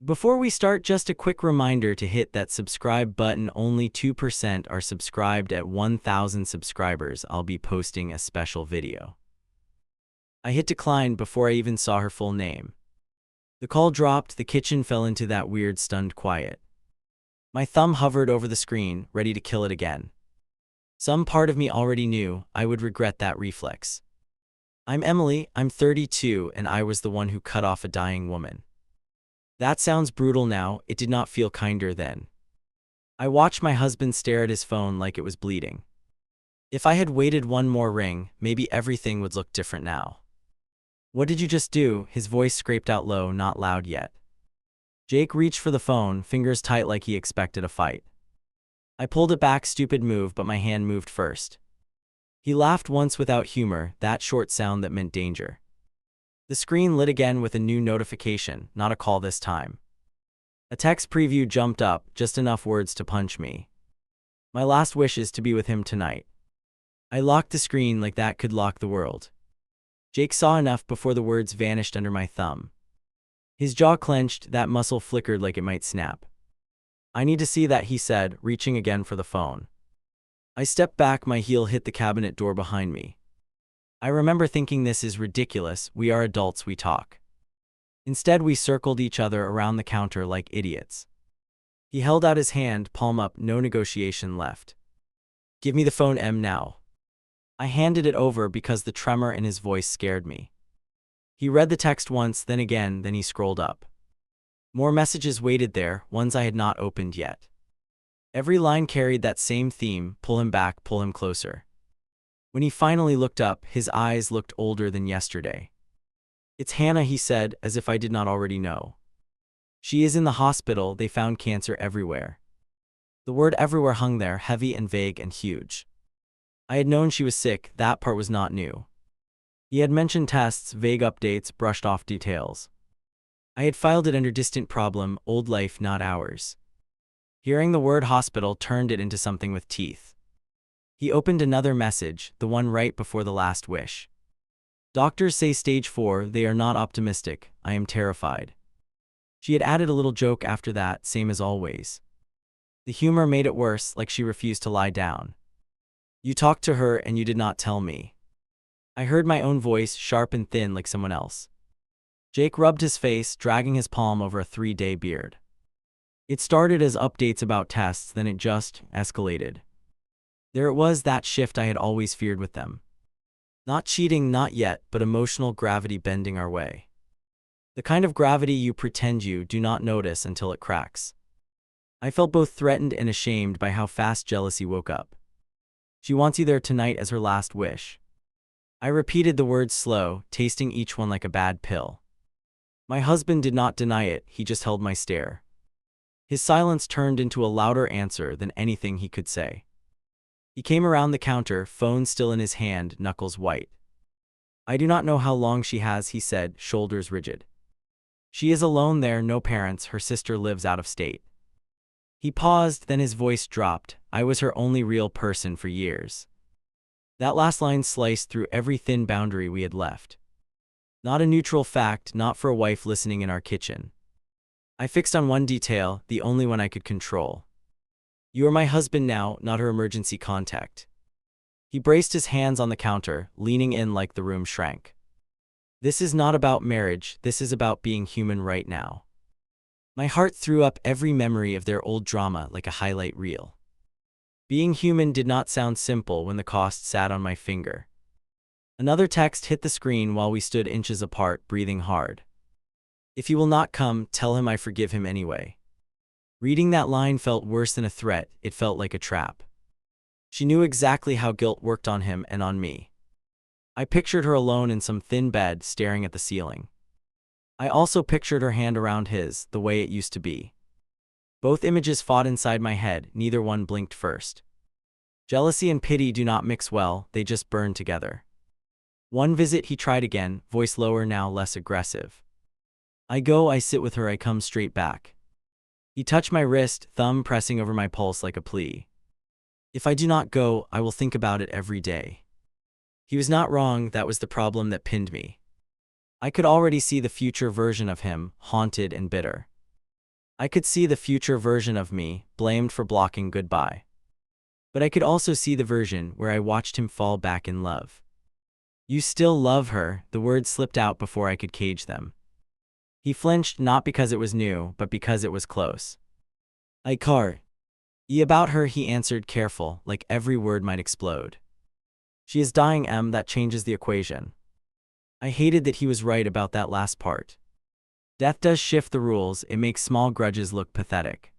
Before we start, just a quick reminder to hit that subscribe button. Only 2% are subscribed. At 1,000 subscribers, I'll be posting a special video. I hit decline before I even saw her full name. The call dropped, the kitchen fell into that weird stunned quiet. My thumb hovered over the screen, ready to kill it again. Some part of me already knew I would regret that reflex. I'm Emily, I'm 32, and I was the one who cut off a dying woman. That sounds brutal now, it did not feel kinder then. I watched my husband stare at his phone like it was bleeding. If I had waited one more ring, maybe everything would look different now. "What did you just do?" His voice scraped out low, not loud yet. Jake reached for the phone, fingers tight like he expected a fight. I pulled it back, stupid move, but my hand moved first. He laughed once without humor, that short sound that meant danger. The screen lit again with a new notification, not a call this time. A text preview jumped up, just enough words to punch me. My last wish is to be with him tonight. I locked the screen like that could lock the world. Jake saw enough before the words vanished under my thumb. His jaw clenched, that muscle flickered like it might snap. "I need to see that," he said, reaching again for the phone. I stepped back, my heel hit the cabinet door behind me. I remember thinking, this is ridiculous, we are adults, we talk. Instead, we circled each other around the counter like idiots. He held out his hand, palm up, no negotiation left. "Give me the phone, Em, now." I handed it over because the tremor in his voice scared me. He read the text once, then again, then he scrolled up. More messages waited there, ones I had not opened yet. Every line carried that same theme: pull him back, pull him closer. When he finally looked up, his eyes looked older than yesterday. "It's Hannah," he said, as if I did not already know. "She is in the hospital, they found cancer everywhere." The word everywhere hung there, heavy and vague and huge. I had known she was sick, that part was not new. He had mentioned tests, vague updates, brushed off details. I had filed it under distant problem, old life, not ours. Hearing the word hospital turned it into something with teeth. He opened another message, the one right before the last wish. "Doctors say stage 4, they are not optimistic, I am terrified." She had added a little joke after that, same as always. The humor made it worse, like she refused to lie down. "You talked to her and you did not tell me." I heard my own voice, sharp and thin like someone else. Jake rubbed his face, dragging his palm over a 3-day beard. It started as updates about tests, then it just escalated. There it was, that shift I had always feared with them. Not cheating, not yet, but emotional gravity bending our way. The kind of gravity you pretend you do not notice until it cracks. I felt both threatened and ashamed by how fast jealousy woke up. "She wants you there tonight as her last wish." I repeated the words slow, tasting each one like a bad pill. My husband did not deny it, he just held my stare. His silence turned into a louder answer than anything he could say. He came around the counter, phone still in his hand, knuckles white. "I do not know how long she has," he said, shoulders rigid. "She is alone there, no parents, her sister lives out of state." He paused, then his voice dropped. "I was her only real person for years." That last line sliced through every thin boundary we had left. Not a neutral fact, not for a wife listening in our kitchen. I fixed on one detail, the only one I could control. "You are my husband now, not her emergency contact." He braced his hands on the counter, leaning in like the room shrank. "This is not about marriage, this is about being human right now." My heart threw up every memory of their old drama like a highlight reel. Being human did not sound simple when the cost sat on my finger. Another text hit the screen while we stood inches apart, breathing hard. "If he will not come, tell him I forgive him anyway." Reading that line felt worse than a threat, it felt like a trap. She knew exactly how guilt worked on him and on me. I pictured her alone in some thin bed, staring at the ceiling. I also pictured her hand around his, the way it used to be. Both images fought inside my head, neither one blinked first. Jealousy and pity do not mix well, they just burn together. One visit he tried again, voice lower now, less aggressive. "I go, I sit with her, I come straight back." He touched my wrist, thumb pressing over my pulse like a plea. "If I do not go, I will think about it every day." He was not wrong, that was the problem that pinned me. I could already see the future version of him, haunted and bitter. I could see the future version of me, blamed for blocking goodbye. But I could also see the version where I watched him fall back in love. You still love her, the words slipped out before I could cage them. He flinched not because it was new, but because it was close. I care. About her, he answered, careful, like every word might explode. She is dying, that changes the equation. I hated that he was right about that last part. Death does shift the rules, it makes small grudges look pathetic.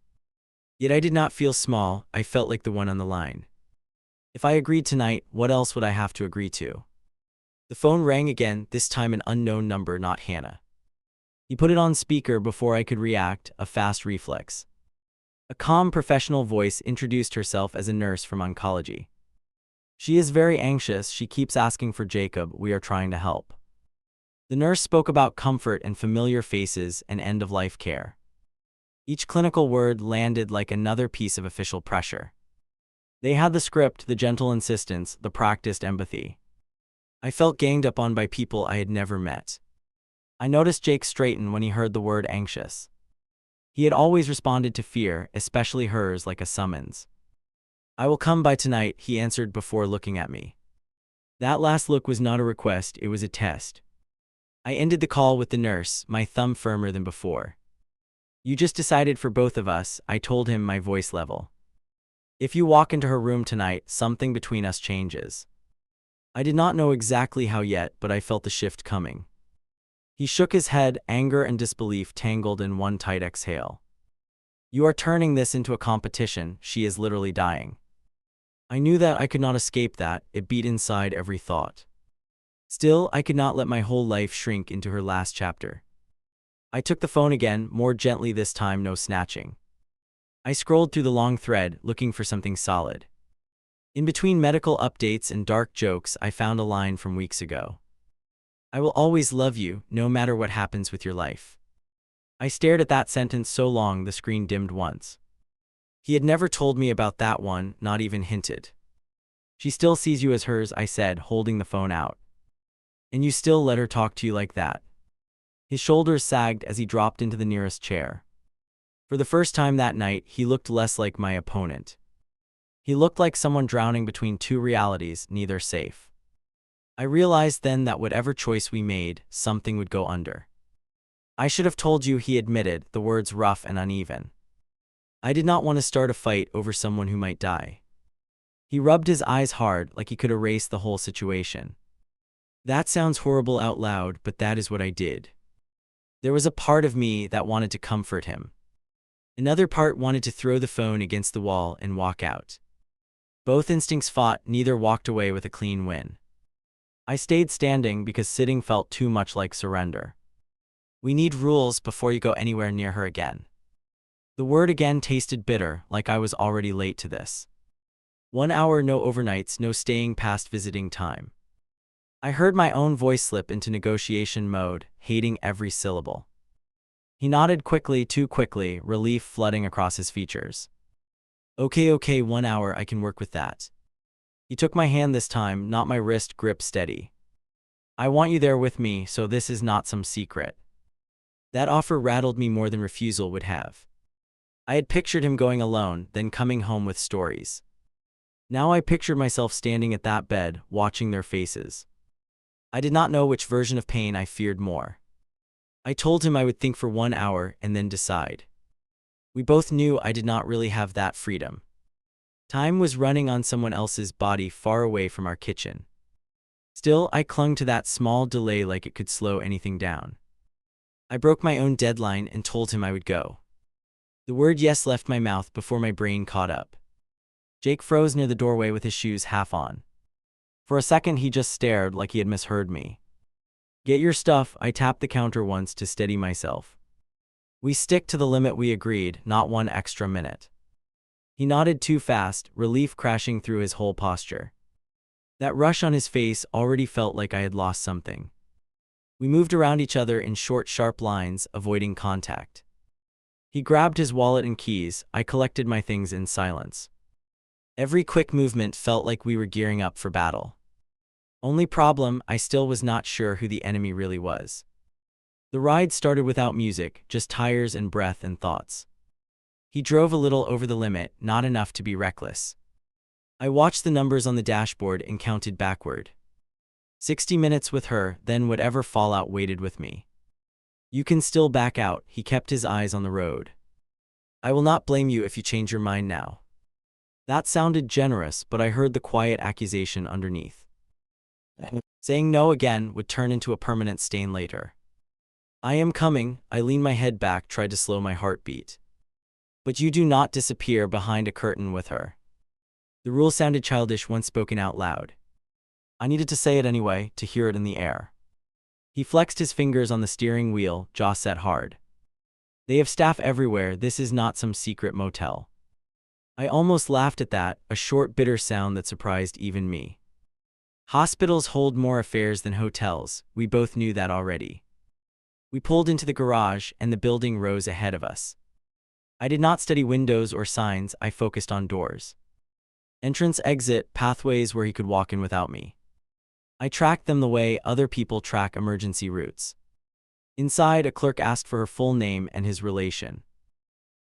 Yet I did not feel small, I felt like the one on the line. If I agreed tonight, what else would I have to agree to? The phone rang again, this time an unknown number, not Hannah. He put it on speaker before I could react, a fast reflex. A calm professional voice introduced herself as a nurse from oncology. She is very anxious, she keeps asking for Jacob, we are trying to help. The nurse spoke about comfort and familiar faces and end-of-life care. Each clinical word landed like another piece of official pressure. They had the script, the gentle insistence, the practiced empathy. I felt ganged up on by people I had never met. I noticed Jake straighten when he heard the word anxious. He had always responded to fear, especially hers, like a summons. I will come by tonight, he answered before looking at me. That last look was not a request, it was a test. I ended the call with the nurse, my thumb firmer than before. You just decided for both of us, I told him, my voice level. If you walk into her room tonight, something between us changes. I did not know exactly how yet, but I felt the shift coming. He shook his head, anger and disbelief tangled in one tight exhale. You are turning this into a competition, she is literally dying. I knew that I could not escape that, it beat inside every thought. Still, I could not let my whole life shrink into her last chapter. I took the phone again, more gently this time, no snatching. I scrolled through the long thread, looking for something solid. In between medical updates and dark jokes, I found a line from weeks ago. I will always love you, no matter what happens with your life. I stared at that sentence so long the screen dimmed once. He had never told me about that one, not even hinted. She still sees you as hers, I said, holding the phone out. And you still let her talk to you like that? His shoulders sagged as he dropped into the nearest chair. For the first time that night, he looked less like my opponent. He looked like someone drowning between two realities, neither safe. I realized then that whatever choice we made, something would go under. I should have told you, he admitted, the words rough and uneven. I did not want to start a fight over someone who might die. He rubbed his eyes hard, like he could erase the whole situation. That sounds horrible out loud, but that is what I did. There was a part of me that wanted to comfort him. Another part wanted to throw the phone against the wall and walk out. Both instincts fought, neither walked away with a clean win. I stayed standing because sitting felt too much like surrender. We need rules before you go anywhere near her again. The word again tasted bitter, like I was already late to this. 1 hour, no overnights, no staying past visiting time. I heard my own voice slip into negotiation mode, hating every syllable. He nodded quickly, too quickly, relief flooding across his features. Okay, 1 hour, I can work with that. He took my hand this time, not my wrist grip steady. I want you there with me, so this is not some secret. That offer rattled me more than refusal would have. I had pictured him going alone, then coming home with stories. Now I pictured myself standing at that bed, watching their faces. I did not know which version of pain I feared more. I told him I would think for 1 hour and then decide. We both knew I did not really have that freedom. Time was running on someone else's body far away from our kitchen. Still, I clung to that small delay like it could slow anything down. I broke my own deadline and told him I would go. The word yes left my mouth before my brain caught up. Jake froze near the doorway with his shoes half on. For a second he just stared like he had misheard me. Get your stuff, I tapped the counter once to steady myself. We stick to the limit we agreed, not 1 extra minute. He nodded too fast, relief crashing through his whole posture. That rush on his face already felt like I had lost something. We moved around each other in short, sharp lines, avoiding contact. He grabbed his wallet and keys, I collected my things in silence. Every quick movement felt like we were gearing up for battle. Only problem, I still was not sure who the enemy really was. The ride started without music, just tires and breath and thoughts. He drove a little over the limit, not enough to be reckless. I watched the numbers on the dashboard and counted backward. 60 minutes with her, then whatever fallout waited with me. You can still back out, he kept his eyes on the road. I will not blame you if you change your mind now. That sounded generous, but I heard the quiet accusation underneath. Saying no again would turn into a permanent stain later. I am coming, I leaned my head back, tried to slow my heartbeat. But you do not disappear behind a curtain with her. The rule sounded childish once spoken out loud. I needed to say it anyway, to hear it in the air. He flexed his fingers on the steering wheel, jaw set hard. They have staff everywhere, this is not some secret motel. I almost laughed at that, a short bitter sound that surprised even me. Hospitals hold more affairs than hotels, we both knew that already. We pulled into the garage, and the building rose ahead of us. I did not study windows or signs, I focused on doors. Entrance, exit, pathways where he could walk in without me. I tracked them the way other people track emergency routes. Inside, a clerk asked for her full name and his relation.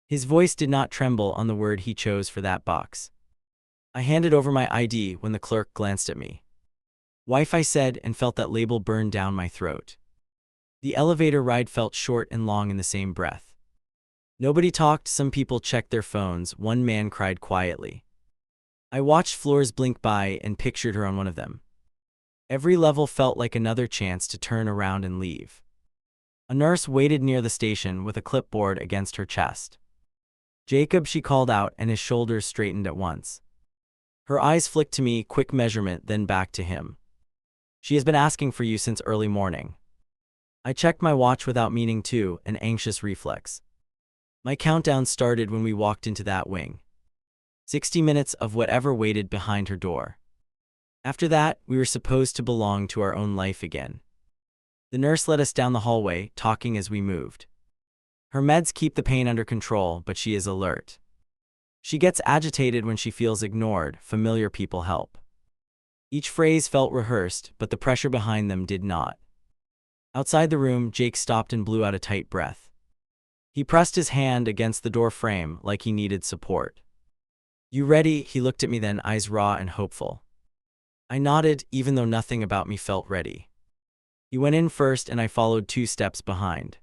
His voice did not tremble on the word he chose for that box. I handed over my ID when the clerk glanced at me. Wife, I said, and felt that label burn down my throat. The elevator ride felt short and long in the same breath. Nobody talked, some people checked their phones, one man cried quietly. I watched floors blink by and pictured her on one of them. Every level felt like another chance to turn around and leave. A nurse waited near the station with a clipboard against her chest. Jacob, she called out, and his shoulders straightened at once. Her eyes flicked to me, quick measurement, then back to him. She has been asking for you since early morning. I checked my watch without meaning to, an anxious reflex. My countdown started when we walked into that wing. 60 minutes of whatever waited behind her door. After that, we were supposed to belong to our own life again. The nurse led us down the hallway, talking as we moved. Her meds keep the pain under control, but she is alert. She gets agitated when she feels ignored, familiar people help. Each phrase felt rehearsed, but the pressure behind them did not. Outside the room, Jake stopped and blew out a tight breath. He pressed his hand against the door frame like he needed support. You ready? He looked at me then, eyes raw and hopeful. I nodded, even though nothing about me felt ready. He went in first and I followed 2 steps behind.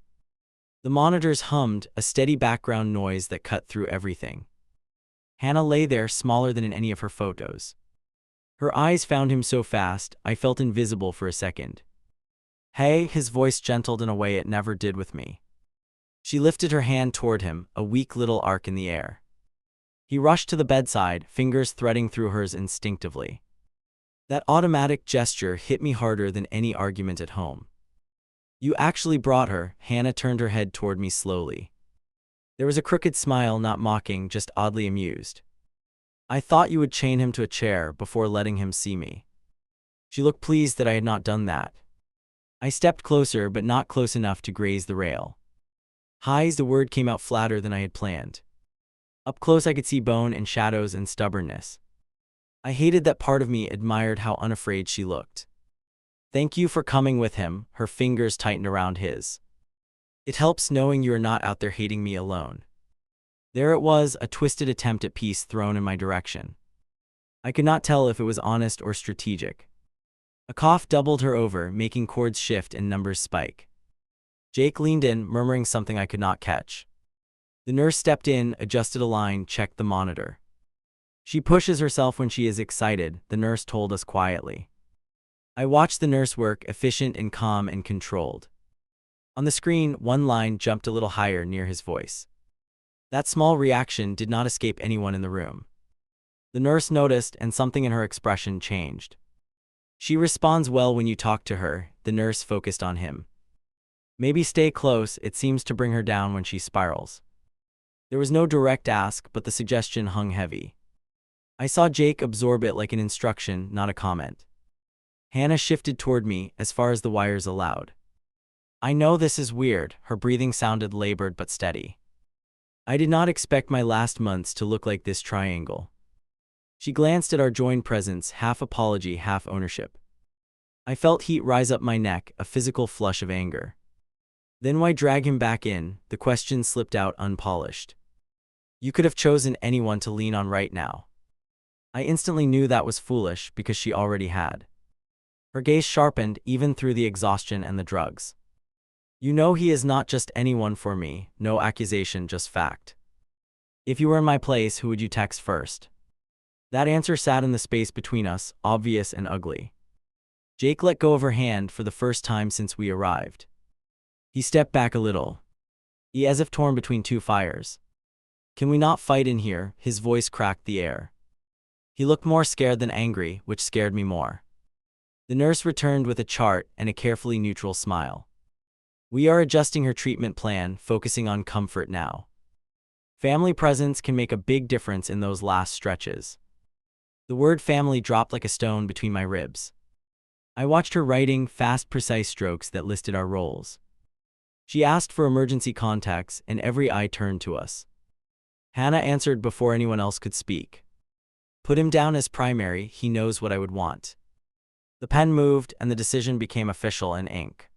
The monitors hummed, a steady background noise that cut through everything. Hannah lay there, smaller than in any of her photos. Her eyes found him so fast, I felt invisible for a second. Hey, his voice gentled in a way it never did with me. She lifted her hand toward him, a weak little arc in the air. He rushed to the bedside, fingers threading through hers instinctively. That automatic gesture hit me harder than any argument at home. You actually brought her. Hannah turned her head toward me slowly. There was a crooked smile, not mocking, just oddly amused. I thought you would chain him to a chair before letting him see me. She looked pleased that I had not done that. I stepped closer, but not close enough to graze the rail. Hi, the word came out flatter than I had planned. Up close I could see bone and shadows and stubbornness. I hated that part of me admired how unafraid she looked. Thank you for coming with him, her fingers tightened around his. It helps knowing you are not out there hating me alone. There it was, a twisted attempt at peace thrown in my direction. I could not tell if it was honest or strategic. A cough doubled her over, making chords shift and numbers spike. Jake leaned in, murmuring something I could not catch. The nurse stepped in, adjusted a line, checked the monitor. She pushes herself when she is excited, the nurse told us quietly. I watched the nurse work, efficient and calm and controlled. On the screen, one line jumped a little higher near his voice. That small reaction did not escape anyone in the room. The nurse noticed, and something in her expression changed. She responds well when you talk to her, the nurse focused on him. Maybe stay close, it seems to bring her down when she spirals. There was no direct ask, but the suggestion hung heavy. I saw Jake absorb it like an instruction, not a comment. Hannah shifted toward me, as far as the wires allowed. I know this is weird, her breathing sounded labored but steady. I did not expect my last months to look like this triangle. She glanced at our joined presence, half apology, half ownership. I felt heat rise up my neck, a physical flush of anger. Then why drag him back in? The question slipped out unpolished. You could have chosen anyone to lean on right now. I instantly knew that was foolish because she already had. Her gaze sharpened even through the exhaustion and the drugs. You know he is not just anyone for me, no accusation, just fact. If you were in my place, who would you text first? That answer sat in the space between us, obvious and ugly. Jake let go of her hand for the first time since we arrived. He stepped back a little, as if torn between two fires. Can we not fight in here? His voice cracked the air. He looked more scared than angry, which scared me more. The nurse returned with a chart and a carefully neutral smile. We are adjusting her treatment plan, focusing on comfort now. Family presence can make a big difference in those last stretches. The word family dropped like a stone between my ribs. I watched her writing fast, precise strokes that listed our roles. She asked for emergency contacts, and every eye turned to us. Hannah answered before anyone else could speak. Put him down as primary, he knows what I would want. The pen moved, and the decision became official in ink.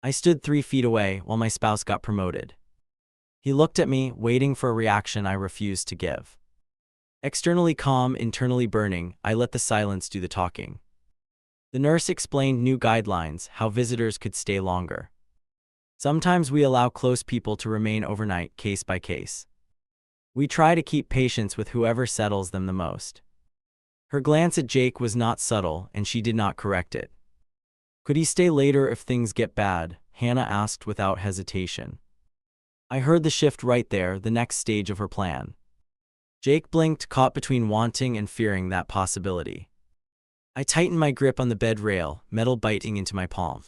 I stood 3 feet away while my spouse got promoted. He looked at me, waiting for a reaction I refused to give. Externally calm, internally burning, I let the silence do the talking. The nurse explained new guidelines, how visitors could stay longer. Sometimes we allow close people to remain overnight, case by case. We try to keep patience with whoever settles them the most. Her glance at Jake was not subtle, and she did not correct it. Could he stay later if things get bad? Hannah asked without hesitation. I heard the shift right there, the next stage of her plan. Jake blinked, caught between wanting and fearing that possibility. I tightened my grip on the bed rail, metal biting into my palm.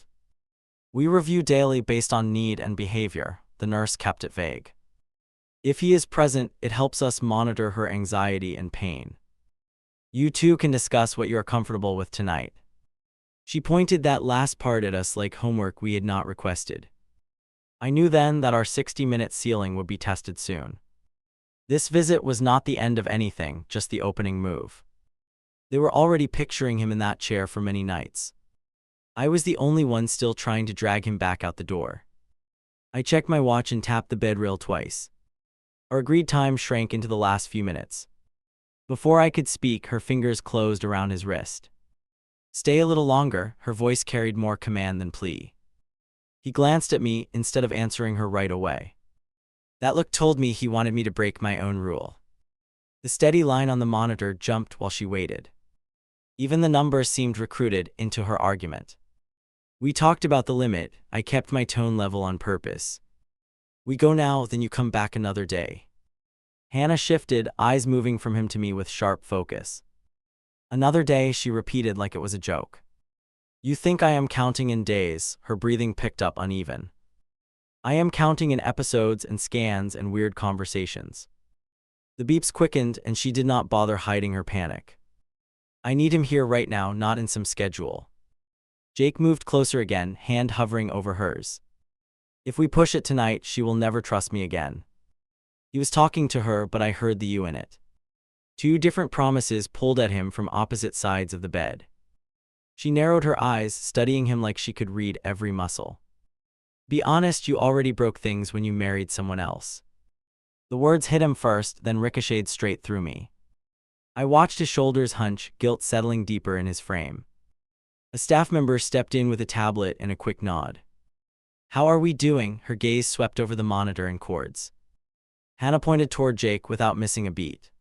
We review daily based on need and behavior, the nurse kept it vague. If he is present, it helps us monitor her anxiety and pain. You two can discuss what you are comfortable with tonight. She pointed that last part at us like homework we had not requested. I knew then that our 60-minute ceiling would be tested soon. This visit was not the end of anything, just the opening move. They were already picturing him in that chair for many nights. I was the only one still trying to drag him back out the door. I checked my watch and tapped the bed rail twice. Our agreed time shrank into the last few minutes. Before I could speak, her fingers closed around his wrist. Stay a little longer, her voice carried more command than plea. He glanced at me instead of answering her right away. That look told me he wanted me to break my own rule. The steady line on the monitor jumped while she waited. Even the numbers seemed recruited into her argument. We talked about the limit. I kept my tone level on purpose. We go now, then you come back another day. Hannah shifted, eyes moving from him to me with sharp focus. Another day, she repeated like it was a joke. You think I am counting in days? Her breathing picked up uneven. I am counting in episodes and scans and weird conversations. The beeps quickened, and she did not bother hiding her panic. I need him here right now, not in some schedule. Jake moved closer again, hand hovering over hers. If we push it tonight, she will never trust me again. He was talking to her, but I heard the you in it. 2 different promises pulled at him from opposite sides of the bed. She narrowed her eyes, studying him like she could read every muscle. Be honest, you already broke things when you married someone else. The words hit him first, then ricocheted straight through me. I watched his shoulders hunch, guilt settling deeper in his frame. A staff member stepped in with a tablet and a quick nod. How are we doing? Her gaze swept over the monitor and cords. Hannah pointed toward Jake without missing a beat.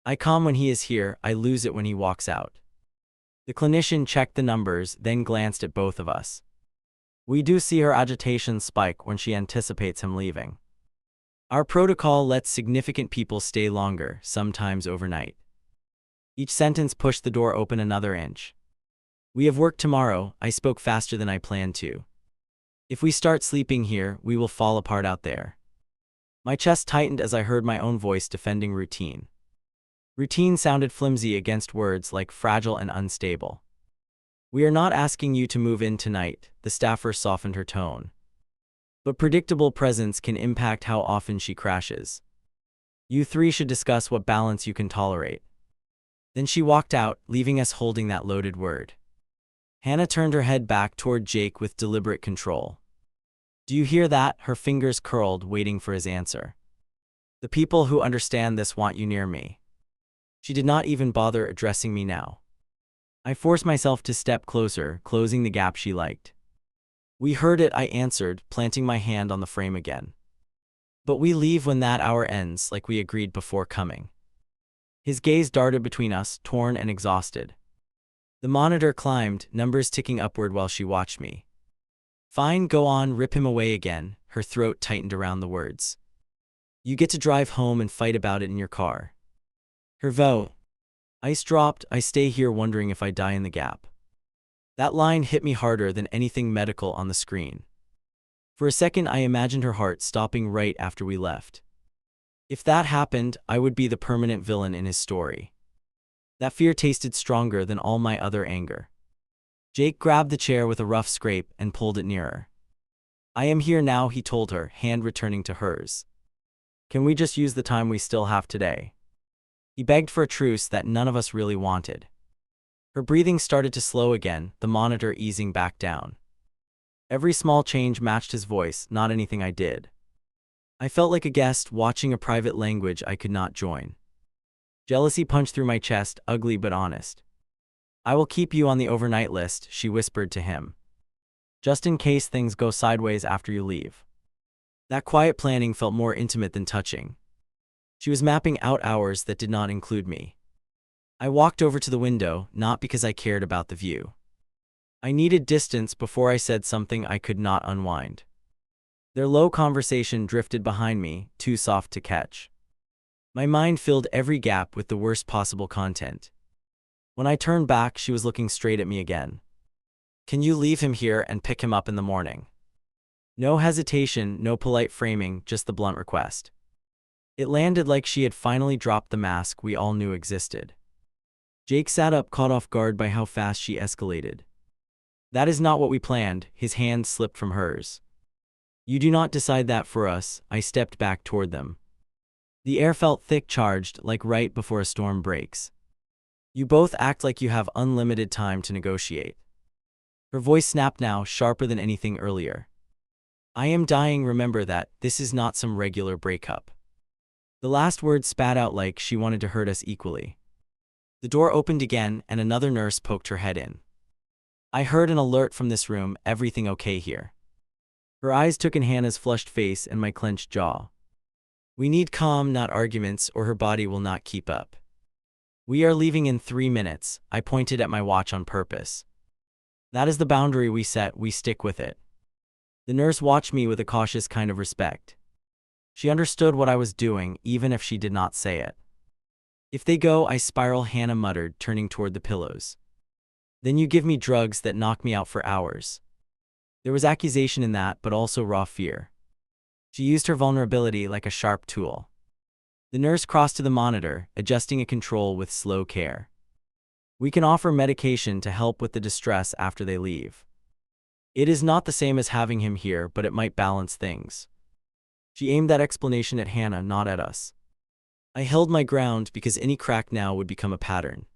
I calm when he is here, I lose it when he walks out. The clinician checked the numbers, then glanced at both of us. We do see her agitation spike when she anticipates him leaving. Our protocol lets significant people stay longer, sometimes overnight. Each sentence pushed the door open another inch. We have work tomorrow, I spoke faster than I planned to. If we start sleeping here, we will fall apart out there. My chest tightened as I heard my own voice defending routine. Routine sounded flimsy against words like fragile and unstable. We are not asking you to move in tonight, the staffer softened her tone. But predictable presence can impact how often she crashes. You 3 should discuss what balance you can tolerate. Then she walked out, leaving us holding that loaded word. Hannah turned her head back toward Jake with deliberate control. Do you hear that? Her fingers curled, waiting for his answer. The people who understand this want you near me. She did not even bother addressing me now. I forced myself to step closer, closing the gap she liked. We heard it, I answered, planting my hand on the frame again. But we leave when that hour ends, like we agreed before coming. His gaze darted between us, torn and exhausted. The monitor climbed, numbers ticking upward while she watched me. Fine, go on, rip him away again, her throat tightened around the words. You get to drive home and fight about it in your car. Her vow. Ice dropped, I stay here wondering if I die in the gap. That line hit me harder than anything medical on the screen. For a second I imagined her heart stopping right after we left. If that happened, I would be the permanent villain in his story. That fear tasted stronger than all my other anger. Jake grabbed the chair with a rough scrape and pulled it nearer. I am here now, he told her, hand returning to hers. Can we just use the time we still have today? He begged for a truce that none of us really wanted. Her breathing started to slow again, the monitor easing back down. Every small change matched his voice, not anything I did. I felt like a guest watching a private language I could not join. Jealousy punched through my chest, ugly but honest. I will keep you on the overnight list, she whispered to him. Just in case things go sideways after you leave. That quiet planning felt more intimate than touching. She was mapping out hours that did not include me. I walked over to the window, not because I cared about the view. I needed distance before I said something I could not unwind. Their low conversation drifted behind me, too soft to catch. My mind filled every gap with the worst possible content. When I turned back, she was looking straight at me again. Can you leave him here and pick him up in the morning? No hesitation, no polite framing, just the blunt request. It landed like she had finally dropped the mask we all knew existed. Jake sat up, caught off guard by how fast she escalated. That is not what we planned, his hand slipped from hers. You do not decide that for us, I stepped back toward them. The air felt thick, charged, like right before a storm breaks. You both act like you have unlimited time to negotiate. Her voice snapped now, sharper than anything earlier. I am dying, remember that, this is not some regular breakup. The last word spat out like she wanted to hurt us equally. The door opened again and another nurse poked her head in. I heard an alert from this room, everything okay here? Her eyes took in Hannah's flushed face and my clenched jaw. We need calm, not arguments, or her body will not keep up. We are leaving in 3 minutes, I pointed at my watch on purpose. That is the boundary we set, we stick with it. The nurse watched me with a cautious kind of respect. She understood what I was doing, even if she did not say it. If they go, I spiral, Hannah muttered, turning toward the pillows. Then you give me drugs that knock me out for hours. There was accusation in that, but also raw fear. She used her vulnerability like a sharp tool. The nurse crossed to the monitor, adjusting a control with slow care. We can offer medication to help with the distress after they leave. It is not the same as having him here, but it might balance things. She aimed that explanation at Hannah, not at us. I held my ground because any crack now would become a pattern.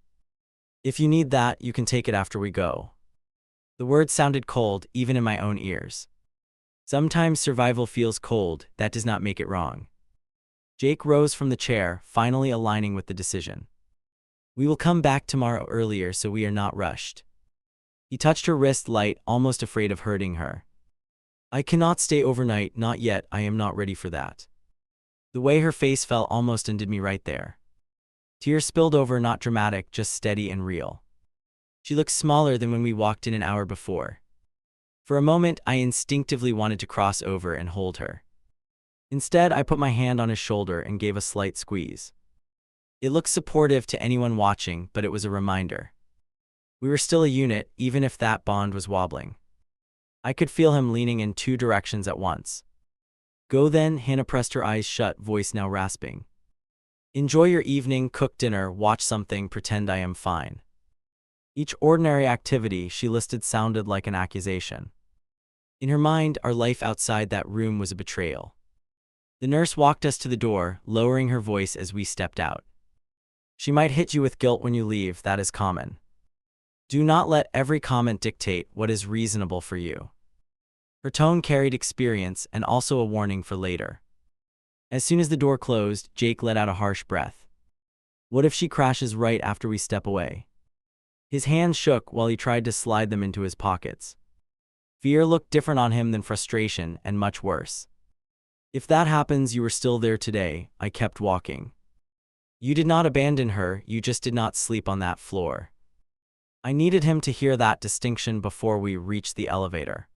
If you need that, you can take it after we go. The words sounded cold, even in my own ears. Sometimes survival feels cold, that does not make it wrong. Jake rose from the chair, finally aligning with the decision. We will come back tomorrow earlier so we are not rushed. He touched her wrist light, almost afraid of hurting her. I cannot stay overnight, not yet, I am not ready for that. The way her face fell almost undid me right there. Tears spilled over, not dramatic, just steady and real. She looked smaller than when we walked in an hour before. For a moment, I instinctively wanted to cross over and hold her. Instead, I put my hand on his shoulder and gave a slight squeeze. It looked supportive to anyone watching, but it was a reminder. We were still a unit, even if that bond was wobbling. I could feel him leaning in 2 directions at once. Go then, Hannah pressed her eyes shut, voice now rasping. Enjoy your evening, cook dinner, watch something, pretend I am fine. Each ordinary activity she listed sounded like an accusation. In her mind, our life outside that room was a betrayal. The nurse walked us to the door, lowering her voice as we stepped out. She might hit you with guilt when you leave, that is common. Do not let every comment dictate what is reasonable for you. Her tone carried experience and also a warning for later. As soon as the door closed, Jake let out a harsh breath. What if she crashes right after we step away? His hands shook while he tried to slide them into his pockets. Fear looked different on him than frustration, and much worse. If that happens, you were still there today. I kept walking. You did not abandon her, you just did not sleep on that floor. I needed him to hear that distinction before we reached the elevator.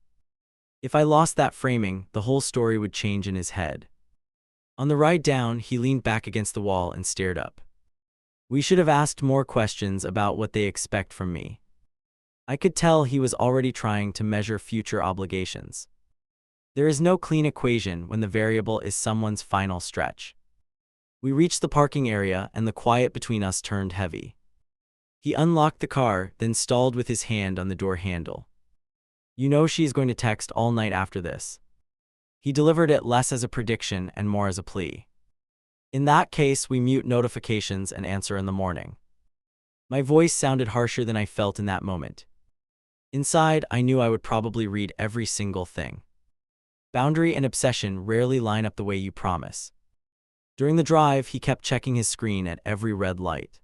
If I lost that framing, the whole story would change in his head. On the ride down, he leaned back against the wall and stared up. We should have asked more questions about what they expect from me. I could tell he was already trying to measure future obligations. There is no clean equation when the variable is someone's final stretch. We reached the parking area and the quiet between us turned heavy. He unlocked the car, then stalled with his hand on the door handle. You know she is going to text all night after this. He delivered it less as a prediction and more as a plea. In that case, we mute notifications and answer in the morning. My voice sounded harsher than I felt in that moment. Inside, I knew I would probably read every single thing. Boundary and obsession rarely line up the way you promise. During the drive, he kept checking his screen at every red light.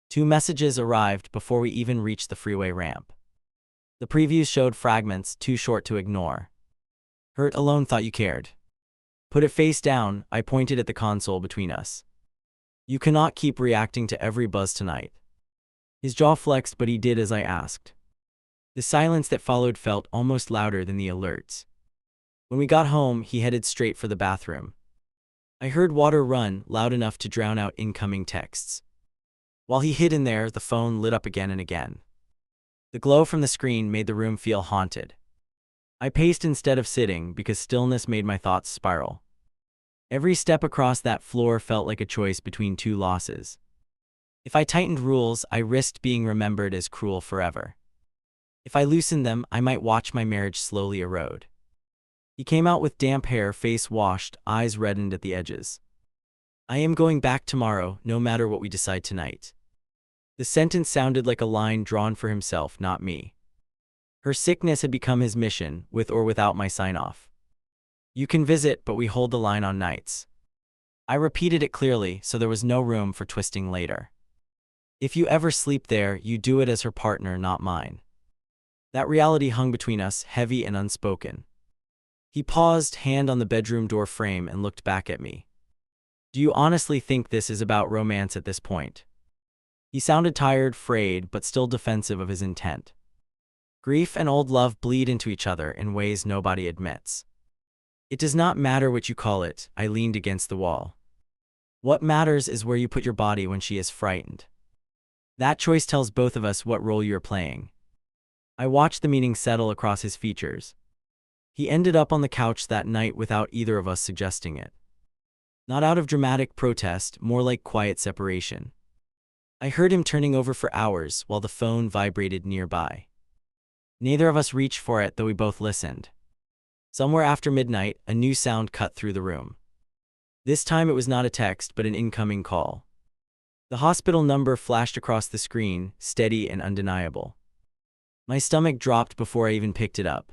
2 messages arrived before we even reached the freeway ramp. The previews showed fragments too short to ignore. Hurt alone thought you cared. Put it face down, I pointed at the console between us. You cannot keep reacting to every buzz tonight. His jaw flexed, but he did as I asked. The silence that followed felt almost louder than the alerts. When we got home, he headed straight for the bathroom. I heard water run loud enough to drown out incoming texts. While he hid in there, the phone lit up again and again. The glow from the screen made the room feel haunted. I paced instead of sitting because stillness made my thoughts spiral. Every step across that floor felt like a choice between 2 losses. If I tightened rules, I risked being remembered as cruel forever. If I loosened them, I might watch my marriage slowly erode. He came out with damp hair, face washed, eyes reddened at the edges. I am going back tomorrow, no matter what we decide tonight. The sentence sounded like a line drawn for himself, not me. Her sickness had become his mission, with or without my sign-off. You can visit, but we hold the line on nights. I repeated it clearly, so there was no room for twisting later. If you ever sleep there, you do it as her partner, not mine. That reality hung between us, heavy and unspoken. He paused, hand on the bedroom door frame, and looked back at me. Do you honestly think this is about romance at this point? He sounded tired, frayed, but still defensive of his intent. Grief and old love bleed into each other in ways nobody admits. It does not matter what you call it, I leaned against the wall. What matters is where you put your body when she is frightened. That choice tells both of us what role you're playing. I watched the meaning settle across his features. He ended up on the couch that night without either of us suggesting it. Not out of dramatic protest, more like quiet separation. I heard him turning over for hours while the phone vibrated nearby. Neither of us reached for it, though we both listened. Somewhere after midnight, a new sound cut through the room. This time it was not a text, but an incoming call. The hospital number flashed across the screen, steady and undeniable. My stomach dropped before I even picked it up.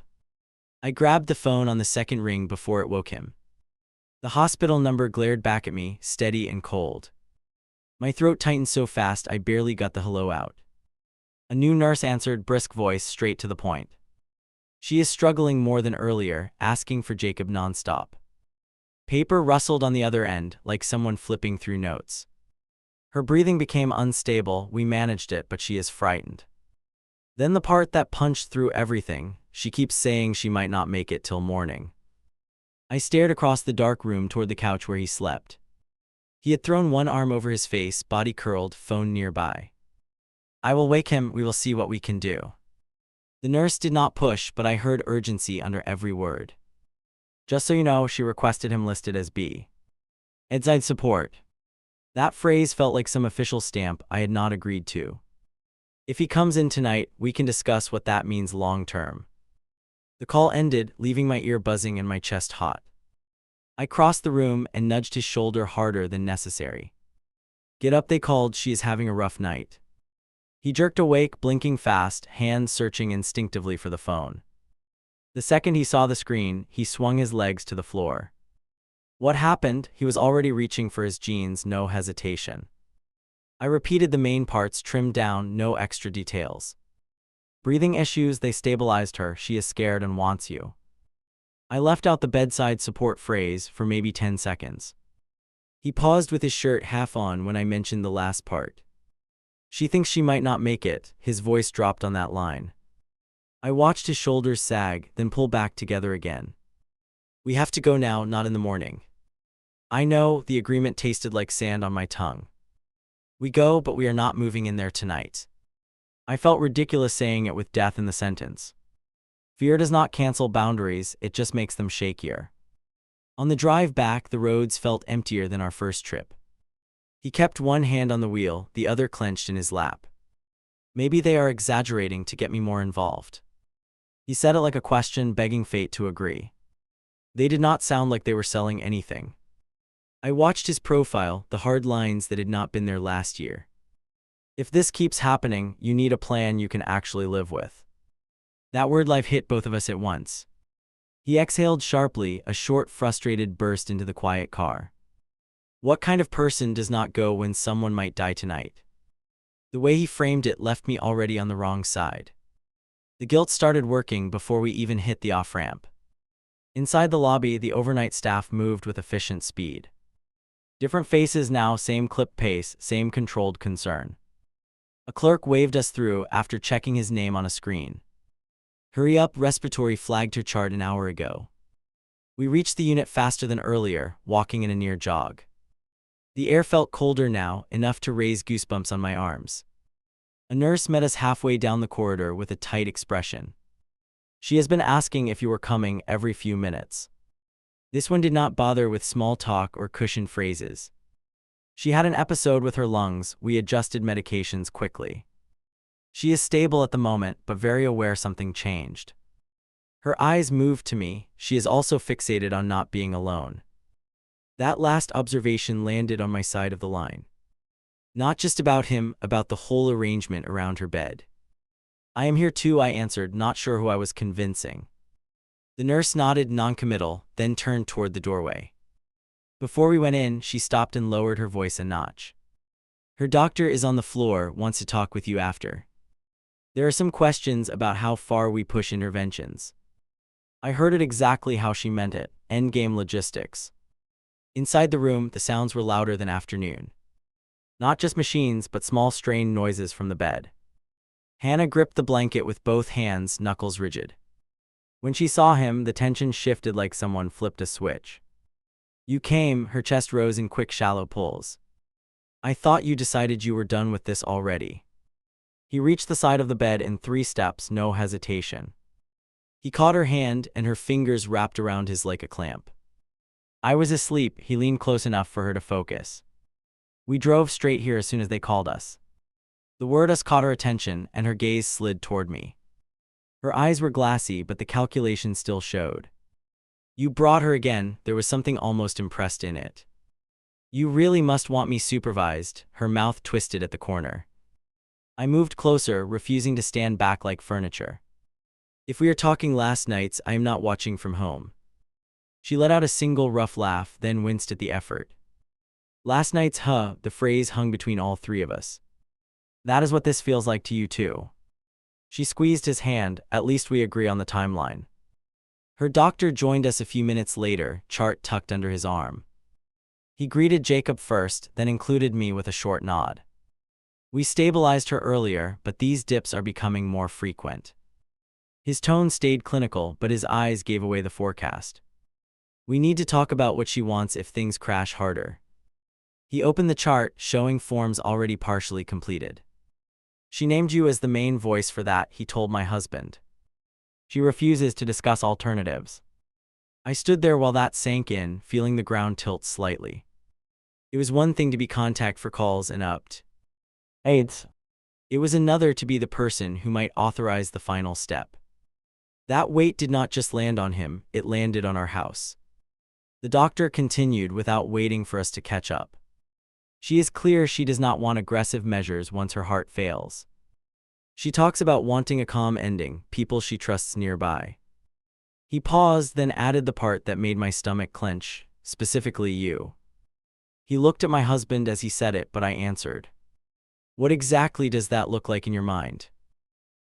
I grabbed the phone on the second ring before it woke him. The hospital number glared back at me, steady and cold. My throat tightened so fast I barely got the hello out. A new nurse answered, brisk voice, straight to the point. She is struggling more than earlier, asking for Jacob nonstop. Paper rustled on the other end, like someone flipping through notes. Her breathing became unstable, we managed it, but she is frightened. Then the part that punched through everything, she keeps saying she might not make it till morning. I stared across the dark room toward the couch where he slept. He had thrown one arm over his face, body curled, phone nearby. I will wake him, we will see what we can do. The nurse did not push, but I heard urgency under every word. Just so you know, she requested him listed as B. Bedside support. That phrase felt like some official stamp I had not agreed to. If he comes in tonight, we can discuss what that means long term. The call ended, leaving my ear buzzing and my chest hot. I crossed the room and nudged his shoulder harder than necessary. Get up, they called, she is having a rough night. He jerked awake, blinking fast, hands searching instinctively for the phone. The second he saw the screen, he swung his legs to the floor. What happened? He was already reaching for his jeans, no hesitation. I repeated the main parts, trimmed down, no extra details. Breathing issues, they stabilized her, she is scared and wants you. I left out the bedside support phrase for maybe 10 seconds. He paused with his shirt half on when I mentioned the last part. She thinks she might not make it, his voice dropped on that line. I watched his shoulders sag, then pull back together again. We have to go now, not in the morning. I know, the agreement tasted like sand on my tongue. We go, but we are not moving in there tonight. I felt ridiculous saying it with death in the sentence. Fear does not cancel boundaries, it just makes them shakier. On the drive back, the roads felt emptier than our first trip. He kept one hand on the wheel, the other clenched in his lap. Maybe they are exaggerating to get me more involved. He said it like a question, begging fate to agree. They did not sound like they were selling anything. I watched his profile, the hard lines that had not been there last year. If this keeps happening, you need a plan you can actually live with. That word life hit both of us at once. He exhaled sharply, a short, frustrated burst into the quiet car. What kind of person does not go when someone might die tonight? The way he framed it left me already on the wrong side. The guilt started working before we even hit the off-ramp. Inside the lobby, the overnight staff moved with efficient speed. Different faces now, same clip pace, same controlled concern. A clerk waved us through after checking his name on a screen. Hurry up, respiratory flagged her chart an hour ago. We reached the unit faster than earlier, walking in a near jog. The air felt colder now, enough to raise goosebumps on my arms. A nurse met us halfway down the corridor with a tight expression. She has been asking if you were coming every few minutes. This one did not bother with small talk or cushioned phrases. She had an episode with her lungs, we adjusted medications quickly. She is stable at the moment, but very aware something changed. Her eyes moved to me, she is also fixated on not being alone. That last observation landed on my side of the line. Not just about him, about the whole arrangement around her bed. I am here too, I answered, not sure who I was convincing. The nurse nodded, non-committal, then turned toward the doorway. Before we went in, she stopped and lowered her voice a notch. Her doctor is on the floor, wants to talk with you after. There are some questions about how far we push interventions. I heard it exactly how she meant it, endgame logistics. Inside the room, the sounds were louder than afternoon. Not just machines, but small strained noises from the bed. Hannah gripped the blanket with both hands, knuckles rigid. When she saw him, the tension shifted like someone flipped a switch. You came, her chest rose in quick, shallow pulls. I thought you decided you were done with this already. He reached the side of the bed in 3 steps, no hesitation. He caught her hand, and her fingers wrapped around his like a clamp. I was asleep, he leaned close enough for her to focus. We drove straight here as soon as they called us. The word us caught her attention, and her gaze slid toward me. Her eyes were glassy, but the calculation still showed. You brought her again, there was something almost impressed in it. You really must want me supervised, her mouth twisted at the corner. I moved closer, refusing to stand back like furniture. If we are talking last nights, I am not watching from home. She let out a single rough laugh, then winced at the effort. Last night's the phrase hung between all 3 of us. That is what this feels like to you too. She squeezed his hand, at least we agree on the timeline. Her doctor joined us a few minutes later, chart tucked under his arm. He greeted Jacob first, then included me with a short nod. We stabilized her earlier, but these dips are becoming more frequent. His tone stayed clinical, but his eyes gave away the forecast. We need to talk about what she wants if things crash harder. He opened the chart, showing forms already partially completed. She named you as the main voice for that, he told my husband. She refuses to discuss alternatives. I stood there while that sank in, feeling the ground tilt slightly. It was one thing to be contact for calls and upped aids. It was another to be the person who might authorize the final step. That weight did not just land on him, it landed on our house. The doctor continued without waiting for us to catch up. She is clear she does not want aggressive measures once her heart fails. She talks about wanting a calm ending, people she trusts nearby. He paused, then added the part that made my stomach clench. specifically you. He looked at my husband as he said it, but I answered. What exactly does that look like in your mind?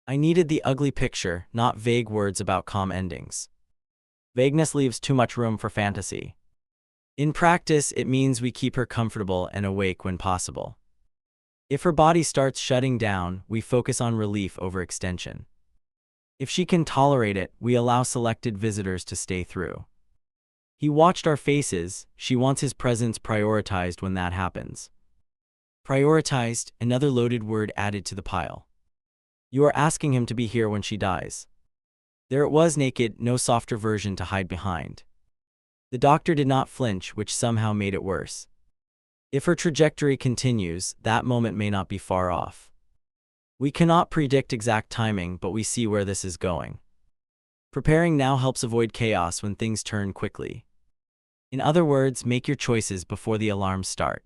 I needed the ugly picture, not vague words about calm endings. Vagueness leaves too much room for fantasy. In practice, it means we keep her comfortable and awake when possible. If her body starts shutting down, we focus on relief over extension. If she can tolerate it, we allow selected visitors to stay through. He watched our faces. She wants his presence prioritized when that happens. Prioritized, another loaded word added to the pile. You are asking him to be here when she dies. There it was, naked, no softer version to hide behind. The doctor did not flinch, which somehow made it worse. If her trajectory continues, that moment may not be far off. We cannot predict exact timing, but we see where this is going. Preparing now helps avoid chaos when things turn quickly. In other words, make your choices before the alarms start.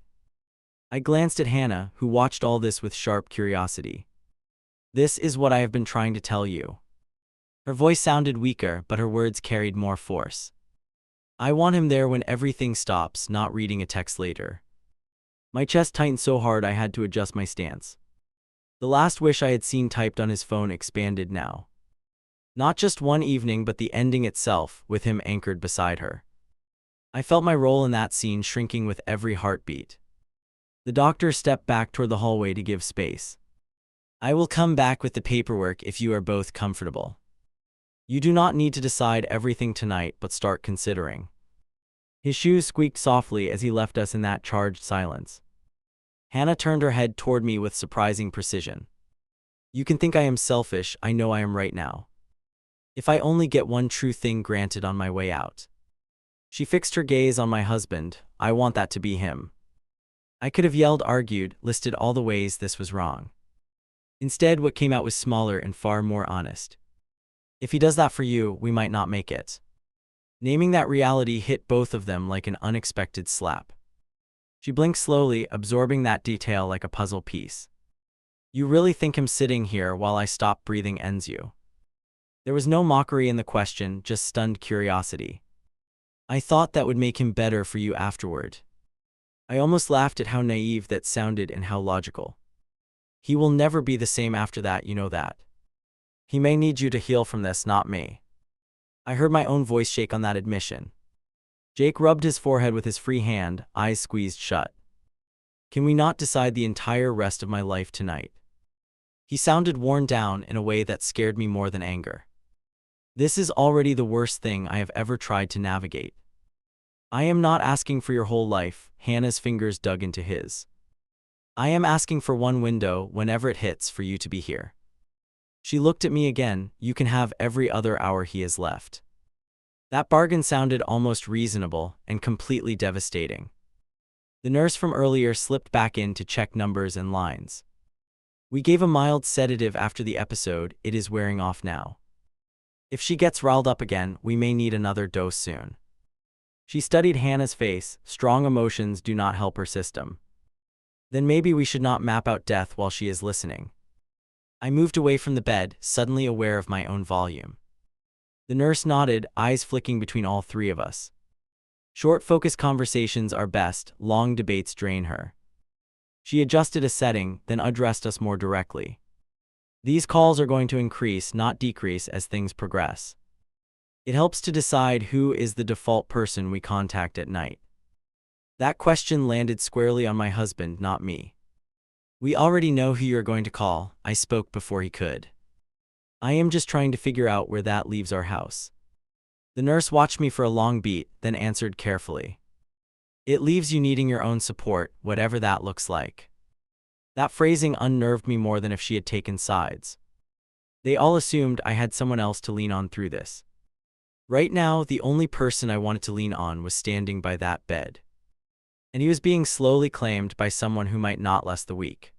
I glanced at Hannah, who watched all this with sharp curiosity. This is what I have been trying to tell you. Her voice sounded weaker, but her words carried more force. I want him there when everything stops, not reading a text later. My chest tightened so hard I had to adjust my stance. The last wish I had seen typed on his phone expanded now. Not just one evening, but the ending itself, with him anchored beside her. I felt my role in that scene shrinking with every heartbeat. The doctor stepped back toward the hallway to give space. I will come back with the paperwork if you are both comfortable. You do not need to decide everything tonight, but start considering. His shoes squeaked softly as he left us in that charged silence. Hannah turned her head toward me with surprising precision. You can think I am selfish, I know I am right now. If I only get one true thing granted on my way out. She fixed her gaze on my husband. I want that to be him. I could have yelled, argued, listed all the ways this was wrong. Instead, what came out was smaller and far more honest. If he does that for you, we might not make it. Naming that reality hit both of them like an unexpected slap. She blinked slowly, absorbing that detail like a puzzle piece. You really think him sitting here while I stop breathing ends you? There was no mockery in the question, just stunned curiosity. I thought that would make him better for you afterward. I almost laughed at how naive that sounded and how logical. He will never be the same after that, you know that. He may need you to heal from this, not me. I heard my own voice shake on that admission. Jake rubbed his forehead with his free hand, eyes squeezed shut. Can we not decide the entire rest of my life tonight? He sounded worn down in a way that scared me more than anger. This is already the worst thing I have ever tried to navigate. I am not asking for your whole life, Hannah's fingers dug into his. I am asking for one window, whenever it hits, for you to be here. She looked at me again. You can have every other hour he has left. That bargain sounded almost reasonable and completely devastating. The nurse from earlier slipped back in to check numbers and lines. We gave a mild sedative after the episode. It is wearing off now. If she gets riled up again, we may need another dose soon. She studied Hannah's face. Strong emotions do not help her system. Then maybe we should not map out death while she is listening. I moved away from the bed, suddenly aware of my own volume. The nurse nodded, eyes flicking between all three of us. Short, focused conversations are best, long debates drain her. She adjusted a setting, then addressed us more directly. These calls are going to increase, not decrease, as things progress. It helps to decide who is the default person we contact at night. That question landed squarely on my husband, not me. We already know who you're going to call, I spoke before he could. I am just trying to figure out where that leaves our house. The nurse watched me for a long beat, then answered carefully. It leaves you needing your own support, whatever that looks like. That phrasing unnerved me more than if she had taken sides. They all assumed I had someone else to lean on through this. Right now, the only person I wanted to lean on was standing by that bed. And he was being slowly claimed by someone who might not last the week.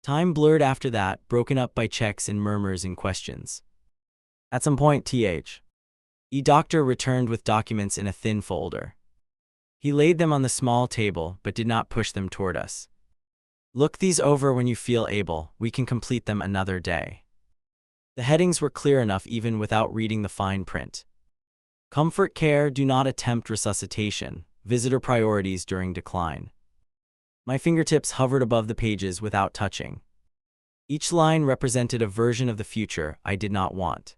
Time blurred after that, broken up by checks and murmurs and questions. At some point, doctor returned with documents in a thin folder. He laid them on the small table, but did not push them toward us. Look these over when you feel able, we can complete them another day. The headings were clear enough even without reading the fine print. Comfort care, do not attempt resuscitation. Visitor priorities during decline. My fingertips hovered above the pages without touching. Each line represented a version of the future I did not want.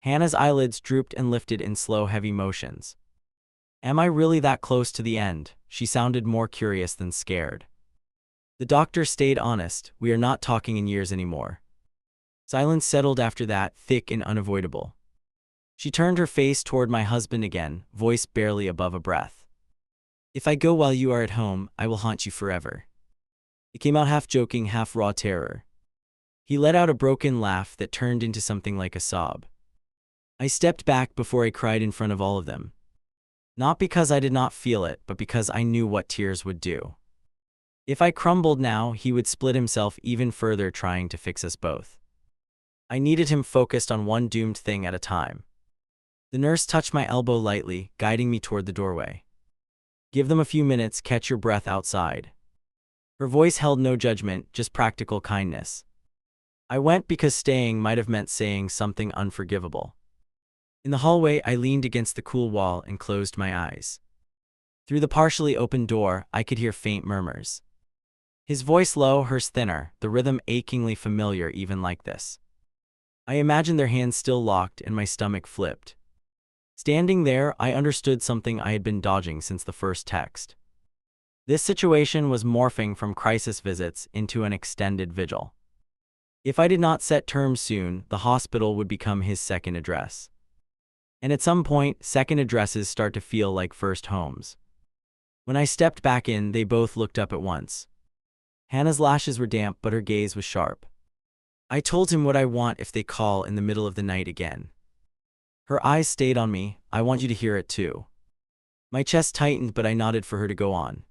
Hannah's eyelids drooped and lifted in slow, heavy motions. Am I really that close to the end? She sounded more curious than scared. The doctor stayed honest. We are not talking in years anymore. Silence settled after that, thick and unavoidable. She turned her face toward my husband again, voice barely above a breath. If I go while you are at home, I will haunt you forever. It came out half joking, half raw terror. He let out a broken laugh that turned into something like a sob. I stepped back before I cried in front of all of them. Not because I did not feel it, but because I knew what tears would do. If I crumbled now, he would split himself even further trying to fix us both. I needed him focused on one doomed thing at a time. The nurse touched my elbow lightly, guiding me toward the doorway. Give them a few minutes, catch your breath outside. Her voice held no judgment, just practical kindness. I went because staying might have meant saying something unforgivable. In the hallway, I leaned against the cool wall and closed my eyes. Through the partially open door, I could hear faint murmurs. His voice low, hers thinner, the rhythm achingly familiar even like this. I imagined their hands still locked and my stomach flipped. Standing there, I understood something I had been dodging since the first text. This situation was morphing from crisis visits into an extended vigil. If I did not set terms soon, the hospital would become his second address. And at some point, second addresses start to feel like first homes. When I stepped back in, they both looked up at once. Hannah's lashes were damp, but her gaze was sharp. I told him what I want if they call in the middle of the night again. Her eyes stayed on me. I want you to hear it too. My chest tightened, but I nodded for her to go on.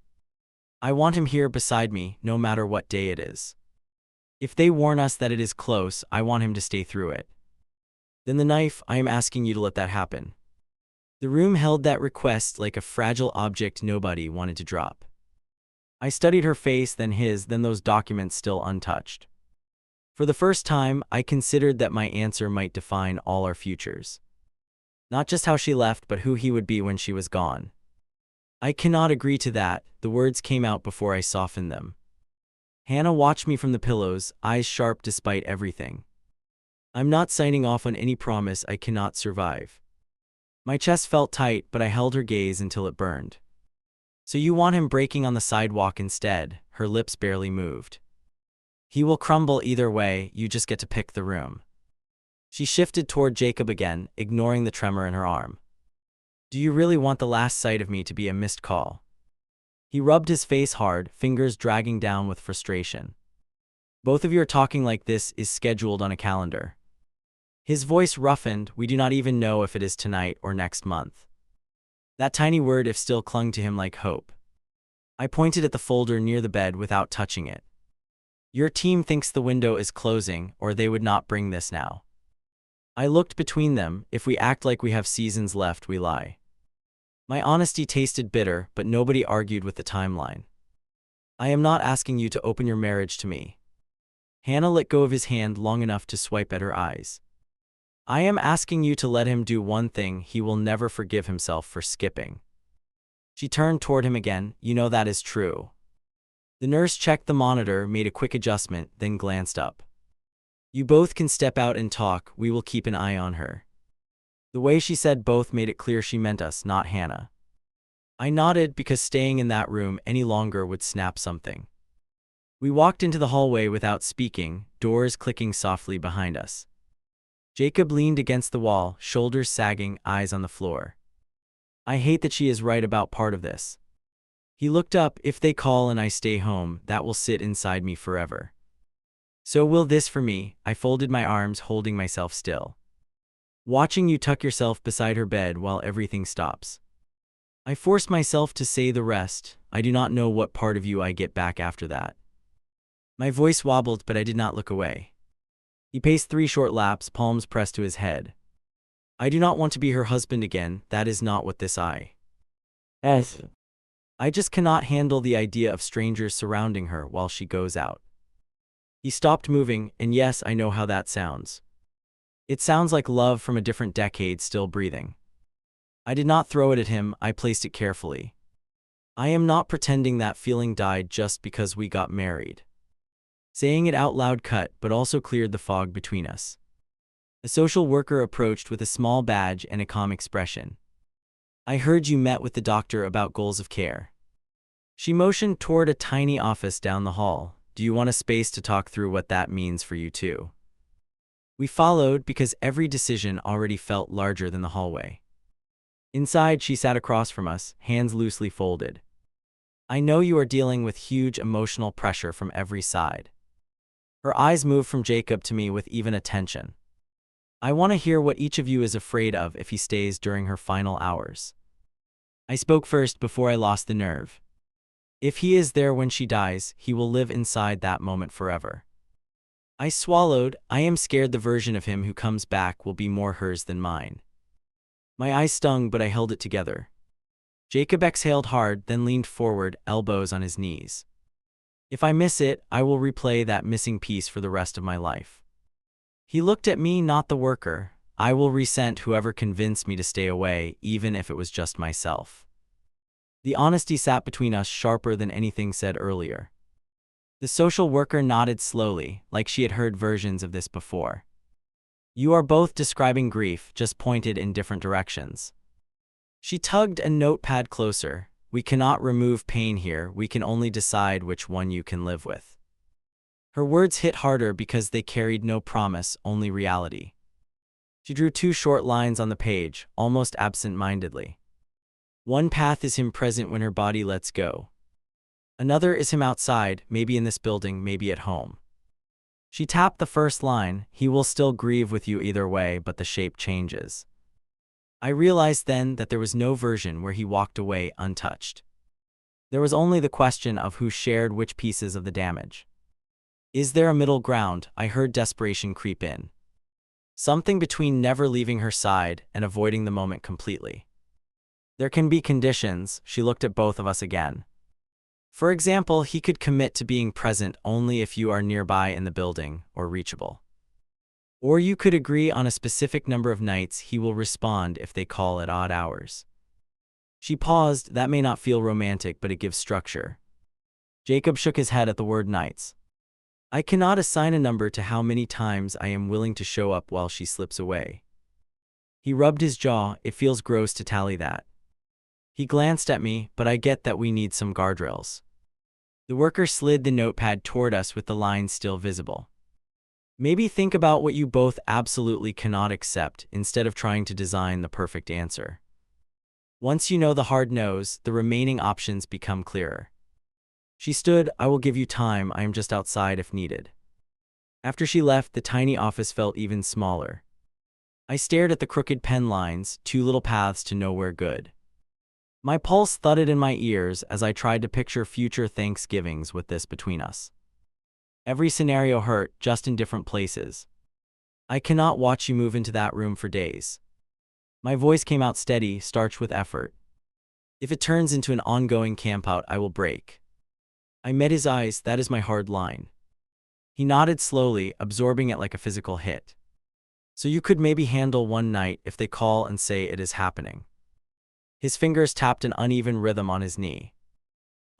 I want him here beside me, no matter what day it is. If they warn us that it is close, I want him to stay through it. Then the knife, I am asking you to let that happen. The room held that request like a fragile object nobody wanted to drop. I studied her face, then his, then those documents still untouched. For the first time, I considered that my answer might define all our futures. Not just how she left, but who he would be when she was gone. I cannot agree to that. The words came out before I softened them. Hannah watched me from the pillows, eyes sharp despite everything. I'm not signing off on any promise I cannot survive. My chest felt tight, but I held her gaze until it burned. So you want him breaking on the sidewalk instead? Her lips barely moved. He will crumble either way, you just get to pick the room. She shifted toward Jacob again, ignoring the tremor in her arm. Do you really want the last sight of me to be a missed call? He rubbed his face hard, fingers dragging down with frustration. Both of you are talking like this is scheduled on a calendar. His voice roughened. We do not even know if it is tonight or next month. That tiny word "if" still clung to him like hope. I pointed at the folder near the bed without touching it. Your team thinks the window is closing, or they would not bring this now. I looked between them. If we act like we have seasons left, we lie. My honesty tasted bitter, but nobody argued with the timeline. I am not asking you to open your marriage to me. Hannah let go of his hand long enough to swipe at her eyes. I am asking you to let him do one thing he will never forgive himself for skipping. She turned toward him again. You know that is true. The nurse checked the monitor, made a quick adjustment, then glanced up. You both can step out and talk. We will keep an eye on her. The way she said both made it clear she meant us, not Hannah. I nodded because staying in that room any longer would snap something. We walked into the hallway without speaking, doors clicking softly behind us. Jacob leaned against the wall, shoulders sagging, eyes on the floor. I hate that she is right about part of this. He looked up. If they call and I stay home, that will sit inside me forever. So will this for me. I folded my arms, holding myself still. Watching you tuck yourself beside her bed while everything stops. I forced myself to say the rest. I do not know what part of you I get back after that. My voice wobbled, but I did not look away. He paced 3 short laps, palms pressed to his head. I do not want to be her husband again. That is not what this is. I just cannot handle the idea of strangers surrounding her while she goes out. He stopped moving, and yes, I know how that sounds. It sounds like love from a different decade still breathing. I did not throw it at him, I placed it carefully. I am not pretending that feeling died just because we got married. Saying it out loud cut, but also cleared the fog between us. A social worker approached with a small badge and a calm expression. I heard you met with the doctor about goals of care. She motioned toward a tiny office down the hall. Do you want a space to talk through what that means for you too? We followed because every decision already felt larger than the hallway. Inside, she sat across from us, hands loosely folded. I know you are dealing with huge emotional pressure from every side. Her eyes moved from Jacob to me with even a tension. I want to hear what each of you is afraid of if he stays during her final hours. I spoke first before I lost the nerve. If he is there when she dies, he will live inside that moment forever. I swallowed. I am scared the version of him who comes back will be more hers than mine. My eyes stung, but I held it together. Jacob exhaled hard, then leaned forward, elbows on his knees. If I miss it, I will replay that missing piece for the rest of my life. He looked at me, not the worker. I will resent whoever convinced me to stay away, even if it was just myself. The honesty sat between us, sharper than anything said earlier. The social worker nodded slowly, like she had heard versions of this before. You are both describing grief, just pointed in different directions. She tugged a notepad closer. We cannot remove pain here, we can only decide which one you can live with. Her words hit harder because they carried no promise, only reality. She drew 2 short lines on the page, almost absent-mindedly. One path is him present when her body lets go. Another is him outside, maybe in this building, maybe at home. She tapped the first line. He will still grieve with you either way, but the shape changes. I realized then that there was no version where he walked away untouched. There was only the question of who shared which pieces of the damage. Is there a middle ground? I heard desperation creep in. Something between never leaving her side and avoiding the moment completely. There can be conditions. She looked at both of us again. For example, he could commit to being present only if you are nearby in the building or reachable. Or you could agree on a specific number of nights he will respond if they call at odd hours. She paused. That may not feel romantic, but it gives structure. Jacob shook his head at the word nights. I cannot assign a number to how many times I am willing to show up while she slips away. He rubbed his jaw. It feels gross to tally that. He glanced at me, but I get that we need some guardrails. The worker slid the notepad toward us with the lines still visible. Maybe think about what you both absolutely cannot accept instead of trying to design the perfect answer. Once you know the hard no's, the remaining options become clearer. She stood. I will give you time. I am just outside if needed. After she left, the tiny office felt even smaller. I stared at the crooked pen lines, 2 little paths to nowhere good. My pulse thudded in my ears as I tried to picture future Thanksgivings with this between us. Every scenario hurt, just in different places. I cannot watch you move into that room for days. My voice came out steady, starched with effort. If it turns into an ongoing campout, I will break. I met his eyes. That is my hard line. He nodded slowly, absorbing it like a physical hit. So you could maybe handle one night if they call and say it is happening. His fingers tapped an uneven rhythm on his knee.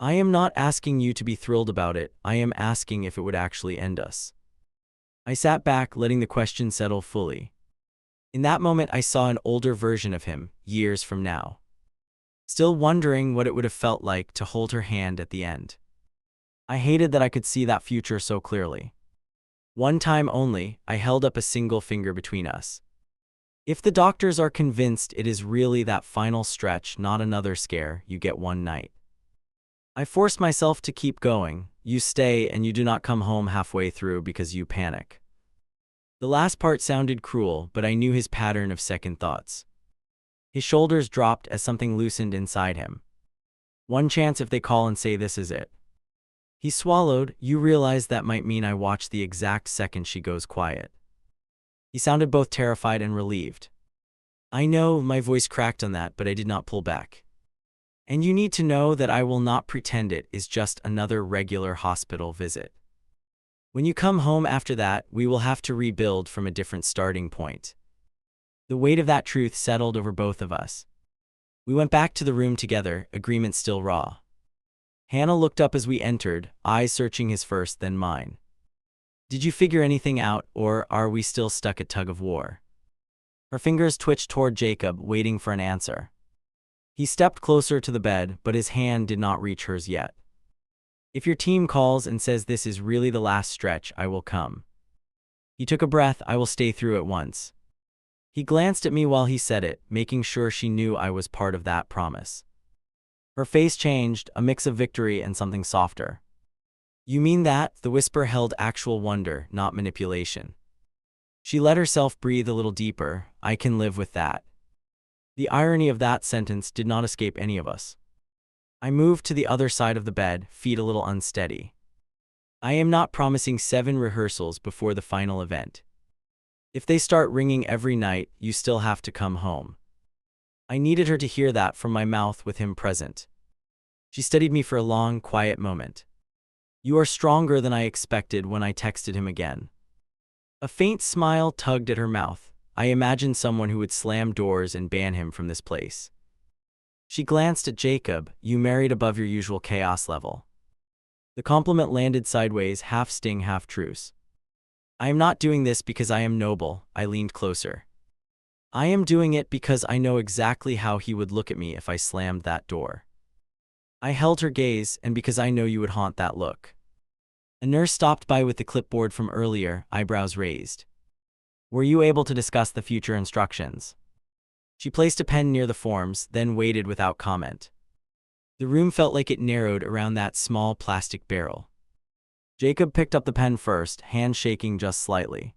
I am not asking you to be thrilled about it. I am asking if it would actually end us. I sat back, letting the question settle fully. In that moment, I saw an older version of him, years from now. Still wondering what it would have felt like to hold her hand at the end. I hated that I could see that future so clearly. One time only, I held up a single finger between us. If the doctors are convinced it is really that final stretch, not another scare, you get one night. I forced myself to keep going. You stay and you do not come home halfway through because you panic. The last part sounded cruel, but I knew his pattern of second thoughts. His shoulders dropped as something loosened inside him. One chance if they call and say this is it. He swallowed. You realize that might mean I watch the exact second she goes quiet. He sounded both terrified and relieved. I know, my voice cracked on that, but I did not pull back. And you need to know that I will not pretend it is just another regular hospital visit. When you come home after that, we will have to rebuild from a different starting point. The weight of that truth settled over both of us. We went back to the room together, agreement still raw. Hannah looked up as we entered, eyes searching his first, then mine. Did you figure anything out, or are we still stuck at tug of war? Her fingers twitched toward Jacob, waiting for an answer. He stepped closer to the bed, but his hand did not reach hers yet. If your team calls and says this is really the last stretch, I will come. He took a breath. I will stay through it once. He glanced at me while he said it, making sure she knew I was part of that promise. Her face changed, a mix of victory and something softer. You mean that? The whisper held actual wonder, not manipulation. She let herself breathe a little deeper. I can live with that. The irony of that sentence did not escape any of us. I moved to the other side of the bed, feet a little unsteady. I am not promising 7 rehearsals before the final event. If they start ringing every night, you still have to come home. I needed her to hear that from my mouth with him present. She studied me for a long, quiet moment. You are stronger than I expected when I texted him again. A faint smile tugged at her mouth. I imagined someone who would slam doors and ban him from this place. She glanced at Jacob. You married above your usual chaos level. The compliment landed sideways, half sting, half truce. I am not doing this because I am noble. I leaned closer. I am doing it because I know exactly how he would look at me if I slammed that door. I held her gaze, and because I know you would haunt that look. A nurse stopped by with the clipboard from earlier, eyebrows raised. Were you able to discuss the future instructions? She placed a pen near the forms, then waited without comment. The room felt like it narrowed around that small plastic barrel. Jacob picked up the pen first, hand shaking just slightly.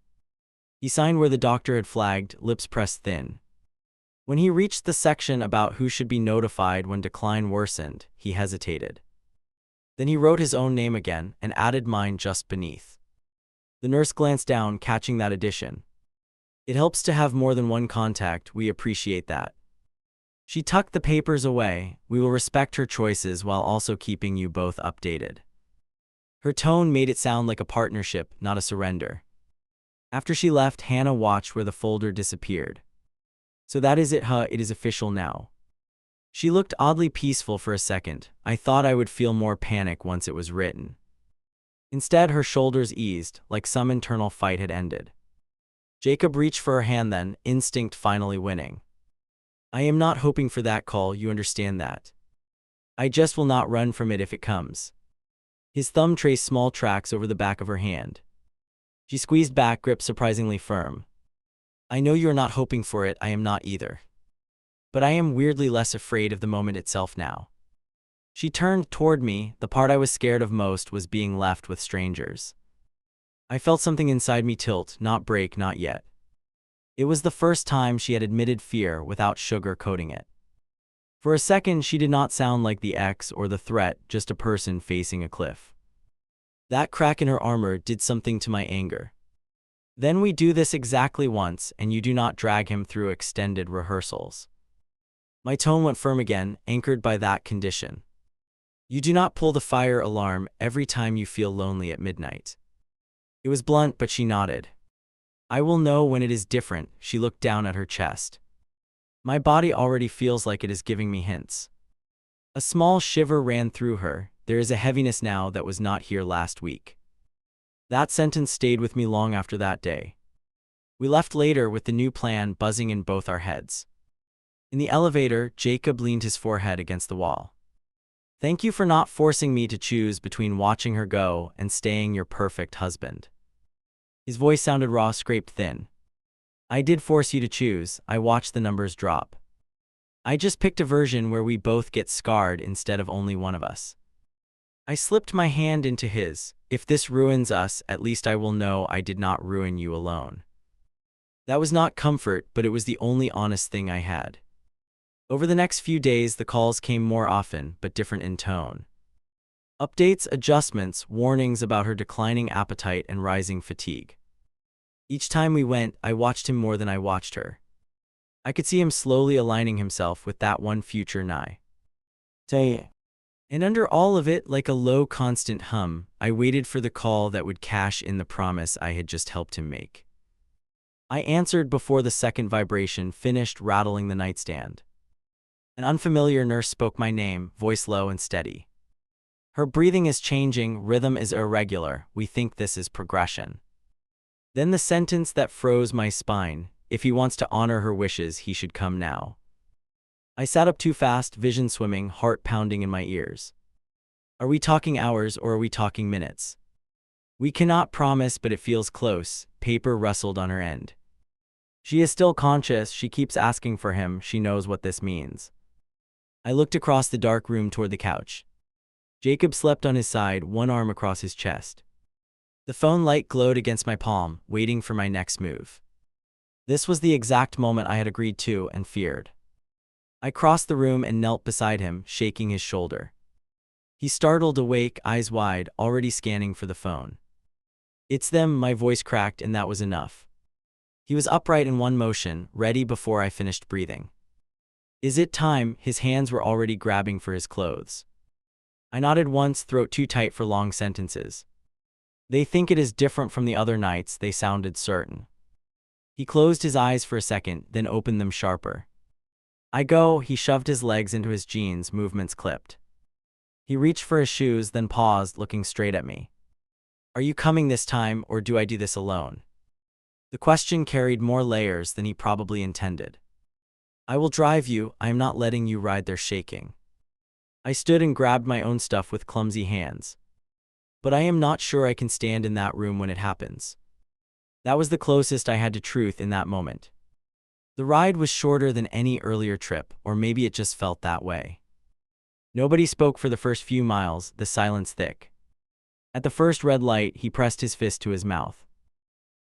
He signed where the doctor had flagged, lips pressed thin. When he reached the section about who should be notified when decline worsened, he hesitated. Then he wrote his own name again and added mine just beneath. The nurse glanced down, catching that addition. It helps to have more than one contact. We appreciate that. She tucked the papers away. We will respect her choices while also keeping you both updated. Her tone made it sound like a partnership, not a surrender. After she left, Hannah watched where the folder disappeared. So that is it, huh? It is official now. She looked oddly peaceful for a second. I thought I would feel more panic once it was written. Instead, her shoulders eased, like some internal fight had ended. Jacob reached for her hand then, instinct finally winning. I am not hoping for that call, you understand that. I just will not run from it if it comes. His thumb traced small tracks over the back of her hand. She squeezed back, grip surprisingly firm. I know you are not hoping for it, I am not either. But I am weirdly less afraid of the moment itself now. She turned toward me. The part I was scared of most was being left with strangers. I felt something inside me tilt, not break, not yet. It was the first time she had admitted fear without sugar-coating it. For a second, she did not sound like the ex or the threat, just a person facing a cliff. That crack in her armor did something to my anger. Then we do this exactly once, and you do not drag him through extended rehearsals. My tone went firm again, anchored by that condition. You do not pull the fire alarm every time you feel lonely at midnight. It was blunt, but she nodded. I will know when it is different. She looked down at her chest. My body already feels like it is giving me hints. A small shiver ran through her. There is a heaviness now that was not here last week. That sentence stayed with me long after that day. We left later with the new plan buzzing in both our heads. In the elevator, Jacob leaned his forehead against the wall. Thank you for not forcing me to choose between watching her go and staying your perfect husband. His voice sounded raw, scraped thin. I did force you to choose. I watched the numbers drop. I just picked a version where we both get scarred instead of only one of us. I slipped my hand into his. If this ruins us, at least I will know I did not ruin you alone. That was not comfort, but it was the only honest thing I had. Over the next few days, the calls came more often, but different in tone. Updates, adjustments, warnings about her declining appetite and rising fatigue. Each time we went, I watched him more than I watched her. I could see him slowly aligning himself with that one future nigh. And under all of it, like a low, constant hum, I waited for the call that would cash in the promise I had just helped him make. I answered before the second vibration finished rattling the nightstand. An unfamiliar nurse spoke my name, voice low and steady. Her breathing is changing, rhythm is irregular. We think this is progression. Then the sentence that froze my spine: if he wants to honor her wishes, he should come now. I sat up too fast, vision swimming, heart pounding in my ears. Are we talking hours or are we talking minutes? We cannot promise, but it feels close. Paper rustled on her end. She is still conscious. She keeps asking for him. She knows what this means. I looked across the dark room toward the couch. Jacob slept on his side, one arm across his chest. The phone light glowed against my palm, waiting for my next move. This was the exact moment I had agreed to and feared. I crossed the room and knelt beside him, shaking his shoulder. He startled awake, eyes wide, already scanning for the phone. It's them, my voice cracked, and that was enough. He was upright in one motion, ready before I finished breathing. Is it time? His hands were already grabbing for his clothes. I nodded once, throat too tight for long sentences. They think it is different from the other nights, they sounded certain. He closed his eyes for a second, then opened them sharper. I go. He shoved his legs into his jeans, movements clipped. He reached for his shoes, then paused, looking straight at me. Are you coming this time, or do I do this alone? The question carried more layers than he probably intended. I will drive you. I am not letting you ride there shaking. I stood and grabbed my own stuff with clumsy hands. But I am not sure I can stand in that room when it happens. That was the closest I had to truth in that moment. The ride was shorter than any earlier trip, or maybe it just felt that way. Nobody spoke for the first few miles, the silence thick. At the first red light, he pressed his fist to his mouth.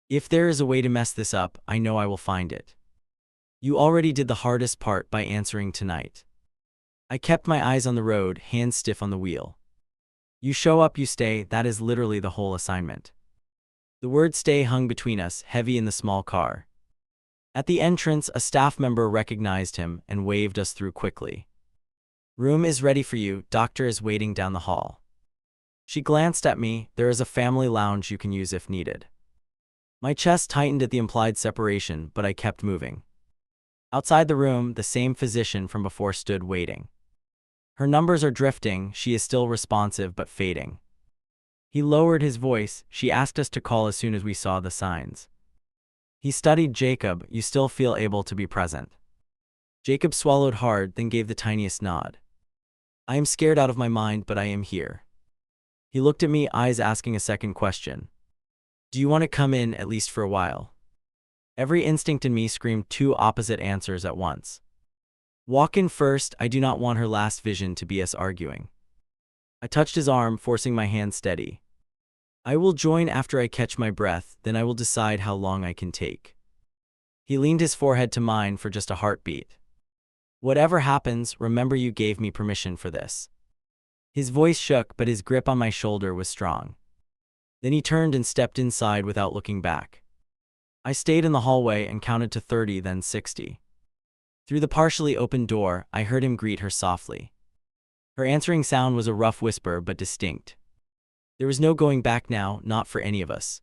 If there is a way to mess this up, I know I will find it. You already did the hardest part by answering tonight. I kept my eyes on the road, hands stiff on the wheel. You show up, you stay, that is literally the whole assignment. The word stay hung between us, heavy in the small car. At the entrance, a staff member recognized him and waved us through quickly. Room is ready for you, doctor is waiting down the hall. She glanced at me. There is a family lounge you can use if needed. My chest tightened at the implied separation, but I kept moving. Outside the room, the same physician from before stood waiting. Her numbers are drifting, she is still responsive but fading. He lowered his voice. She asked us to call as soon as we saw the signs. He studied Jacob. You still feel able to be present. Jacob swallowed hard, then gave the tiniest nod. I am scared out of my mind, but I am here. He looked at me, eyes asking a second question. Do you want to come in, at least for a while? Every instinct in me screamed two opposite answers at once. Walk in first. I do not want her last vision to be us arguing. I touched his arm, forcing my hand steady. I will join after I catch my breath, then I will decide how long I can take. He leaned his forehead to mine for just a heartbeat. Whatever happens, remember you gave me permission for this. His voice shook, but his grip on my shoulder was strong. Then he turned and stepped inside without looking back. I stayed in the hallway and counted to 30, then 60. Through the partially opened door, I heard him greet her softly. Her answering sound was a rough whisper, but distinct. There was no going back now, not for any of us.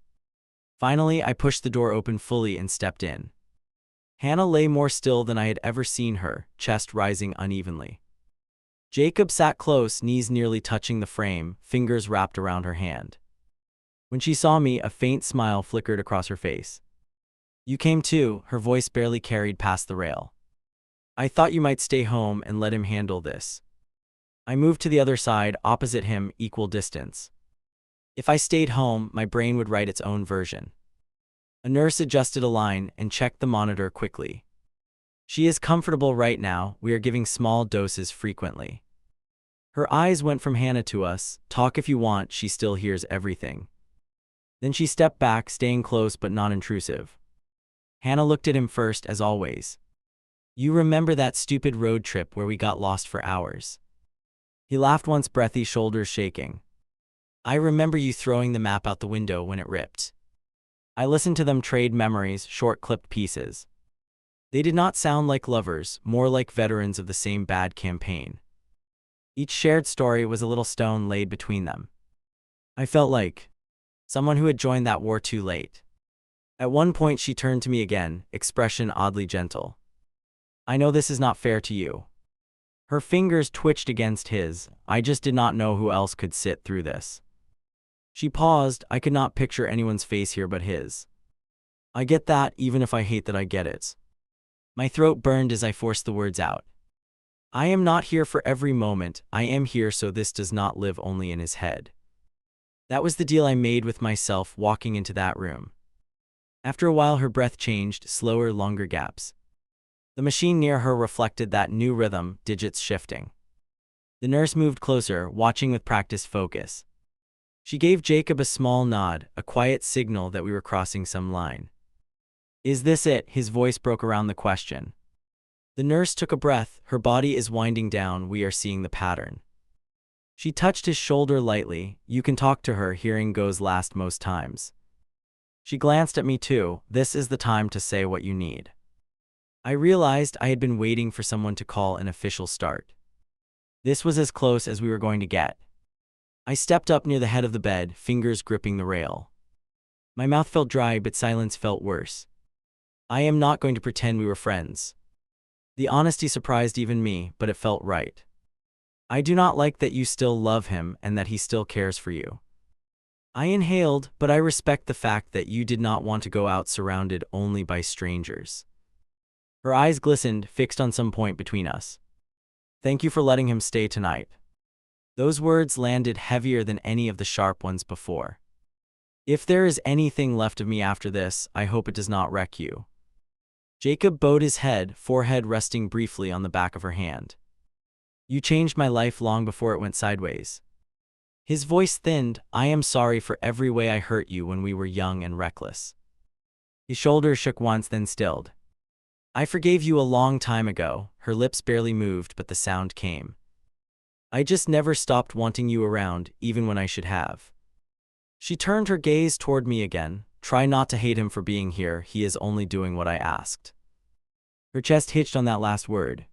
Finally, I pushed the door open fully and stepped in. Hannah lay more still than I had ever seen her, chest rising unevenly. Jacob sat close, knees nearly touching the frame, fingers wrapped around her hand. When she saw me, a faint smile flickered across her face. You came too, her voice barely carried past the rail. I thought you might stay home and let him handle this. I moved to the other side, opposite him, equal distance. If I stayed home, my brain would write its own version. A nurse adjusted a line and checked the monitor quickly. She is comfortable right now, we are giving small doses frequently. Her eyes went from Hannah to us. Talk if you want, she still hears everything. Then she stepped back, staying close but not intrusive. Hannah looked at him first, as always. You remember that stupid road trip where we got lost for hours? He laughed once, breathy, shoulders shaking. I remember you throwing the map out the window when it ripped. I listened to them trade memories, short-clipped pieces. They did not sound like lovers, more like veterans of the same bad campaign. Each shared story was a little stone laid between them. I felt like someone who had joined that war too late. At one point she turned to me again, expression oddly gentle. I know this is not fair to you. Her fingers twitched against his. I just did not know who else could sit through this. She paused. I could not picture anyone's face here but his. I get that, even if I hate that I get it. My throat burned as I forced the words out. I am not here for every moment. I am here so this does not live only in his head. That was the deal I made with myself walking into that room. After a while her breath changed, slower, longer gaps. The machine near her reflected that new rhythm, digits shifting. The nurse moved closer, watching with practiced focus. She gave Jacob a small nod, a quiet signal that we were crossing some line. Is this it? His voice broke around the question. The nurse took a breath. Her body is winding down. We are seeing the pattern. She touched his shoulder lightly. You can talk to her. Hearing goes last most times. She glanced at me too. This is the time to say what you need. I realized I had been waiting for someone to call an official start. This was as close as we were going to get. I stepped up near the head of the bed, fingers gripping the rail. My mouth felt dry, but silence felt worse. I am not going to pretend we were friends. The honesty surprised even me, but it felt right. I do not like that you still love him and that he still cares for you. I inhaled, but I respect the fact that you did not want to go out surrounded only by strangers. Her eyes glistened, fixed on some point between us. Thank you for letting him stay tonight. Those words landed heavier than any of the sharp ones before. If there is anything left of me after this, I hope it does not wreck you. Jacob bowed his head, forehead resting briefly on the back of her hand. You changed my life long before it went sideways. His voice thinned. I am sorry for every way I hurt you when we were young and reckless. His shoulders shook once, then stilled. I forgave you a long time ago. Her lips barely moved, but the sound came. I just never stopped wanting you around, even when I should have. She turned her gaze toward me again. Try not to hate him for being here. He is only doing what I asked. Her chest hitched on that last word.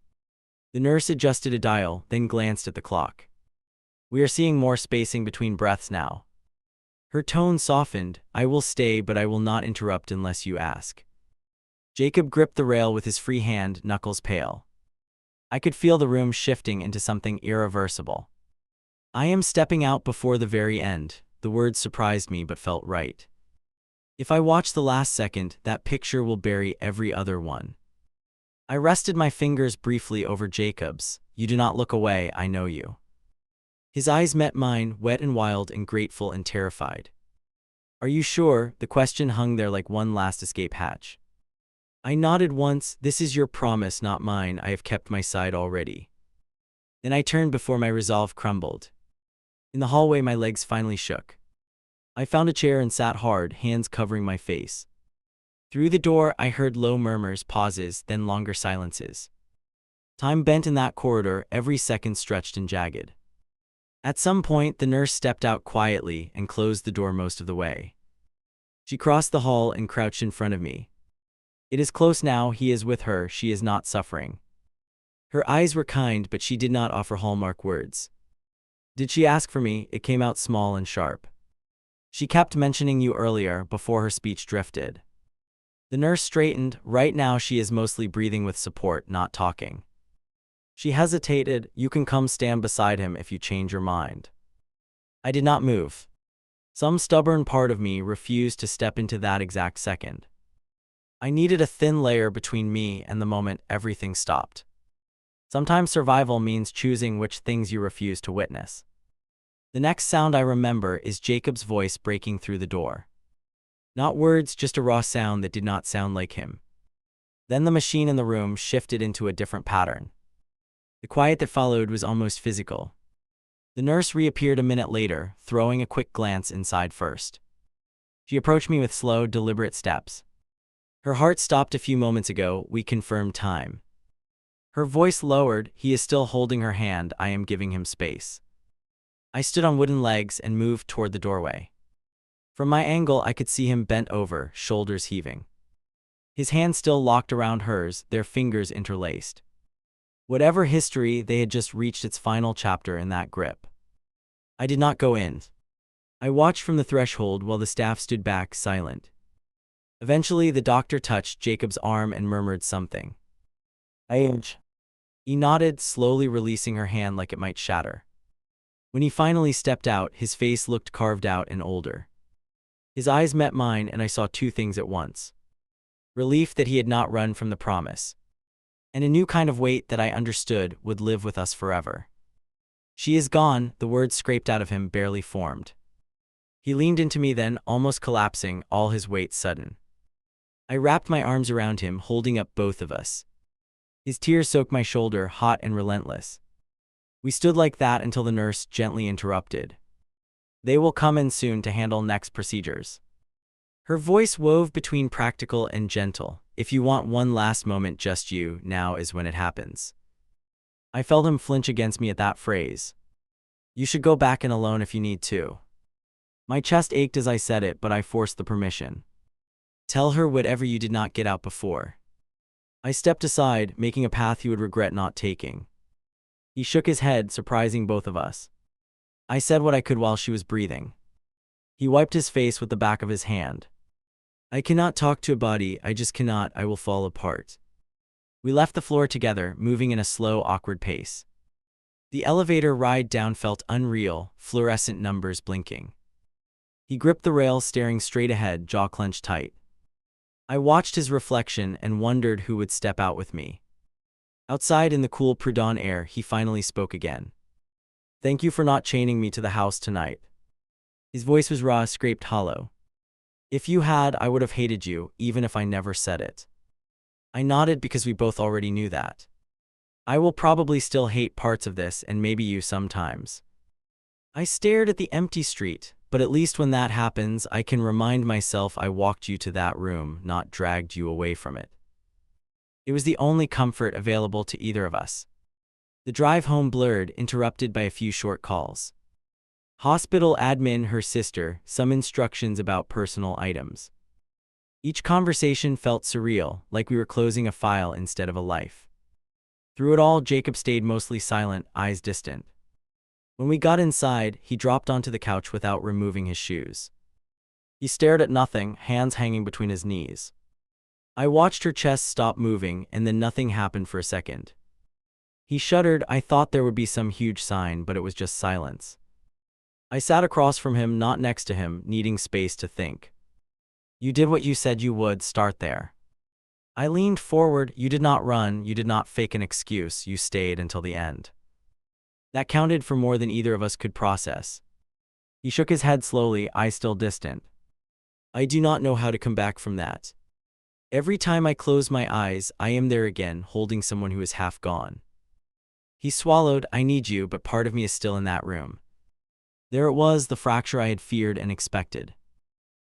The nurse adjusted a dial, then glanced at the clock. We are seeing more spacing between breaths now. Her tone softened. I will stay, but I will not interrupt unless you ask. Jacob gripped the rail with his free hand, knuckles pale. I could feel the room shifting into something irreversible. I am stepping out before the very end. The words surprised me but felt right. If I watch the last second, that picture will bury every other one. I rested my fingers briefly over Jacob's. You do not look away, I know you. His eyes met mine, wet and wild and grateful and terrified. Are you sure? The question hung there like one last escape hatch. I nodded once. This is your promise, not mine. I have kept my side already. Then I turned before my resolve crumbled. In the hallway my legs finally shook. I found a chair and sat hard, hands covering my face. Through the door I heard low murmurs, pauses, then longer silences. Time bent in that corridor, every second stretched and jagged. At some point the nurse stepped out quietly and closed the door most of the way. She crossed the hall and crouched in front of me. It is close now. He is with her. She is not suffering. Her eyes were kind, but she did not offer hallmark words. Did she ask for me? It came out small and sharp. She kept mentioning you earlier, before her speech drifted. The nurse straightened. Right now she is mostly breathing with support, not talking. She hesitated. You can come stand beside him if you change your mind. I did not move. Some stubborn part of me refused to step into that exact second. I needed a thin layer between me and the moment everything stopped. Sometimes survival means choosing which things you refuse to witness. The next sound I remember is Jacob's voice breaking through the door. Not words, just a raw sound that did not sound like him. Then the machine in the room shifted into a different pattern. The quiet that followed was almost physical. The nurse reappeared a minute later, throwing a quick glance inside first. She approached me with slow, deliberate steps. Her heart stopped a few moments ago. We confirmed time. Her voice lowered. He is still holding her hand. I am giving him space. I stood on wooden legs and moved toward the doorway. From my angle I could see him bent over, shoulders heaving. His hand still locked around hers, their fingers interlaced. Whatever history, they had just reached its final chapter in that grip. I did not go in. I watched from the threshold while the staff stood back, silent. Eventually the doctor touched Jacob's arm and murmured something. He nodded, slowly releasing her hand like it might shatter. When he finally stepped out, his face looked carved out and older. His eyes met mine, and I saw two things at once. Relief that he had not run from the promise, and a new kind of weight that I understood would live with us forever. She is gone, the words scraped out of him barely formed. He leaned into me then, almost collapsing, all his weight sudden. I wrapped my arms around him, holding up both of us. His tears soaked my shoulder, hot and relentless. We stood like that until the nurse gently interrupted. They will come in soon to handle next procedures. Her voice wove between practical and gentle. If you want one last moment, just you, now is when it happens. I felt him flinch against me at that phrase. You should go back in alone if you need to. My chest ached as I said it, but I forced the permission. Tell her whatever you did not get out before. I stepped aside, making a path he would regret not taking. He shook his head, surprising both of us. I said what I could while she was breathing. He wiped his face with the back of his hand. I cannot talk to a body, I just cannot, I will fall apart. We left the floor together, moving in a slow, awkward pace. The elevator ride down felt unreal, fluorescent numbers blinking. He gripped the rail, staring straight ahead, jaw clenched tight. I watched his reflection and wondered who would step out with me. Outside in the cool pre-dawn air, he finally spoke again. Thank you for not chaining me to the house tonight. His voice was raw, scraped hollow. If you had, I would have hated you, even if I never said it. I nodded because we both already knew that. I will probably still hate parts of this, and maybe you sometimes. I stared at the empty street, but at least when that happens, I can remind myself I walked you to that room, not dragged you away from it. It was the only comfort available to either of us. The drive home blurred, interrupted by a few short calls. Hospital admin, her sister, some instructions about personal items. Each conversation felt surreal, like we were closing a file instead of a life. Through it all, Jacob stayed mostly silent, eyes distant. When we got inside, he dropped onto the couch without removing his shoes. He stared at nothing, hands hanging between his knees. I watched her chest stop moving, and then nothing happened for a second. He shuddered. I thought there would be some huge sign, but it was just silence. I sat across from him, not next to him, needing space to think. You did what you said you would, start there. I leaned forward. You did not run, you did not fake an excuse, you stayed until the end. That counted for more than either of us could process. He shook his head slowly, eyes still distant. I do not know how to come back from that. Every time I close my eyes, I am there again, holding someone who is half gone. He swallowed. I need you, but part of me is still in that room. There it was, the fracture I had feared and expected.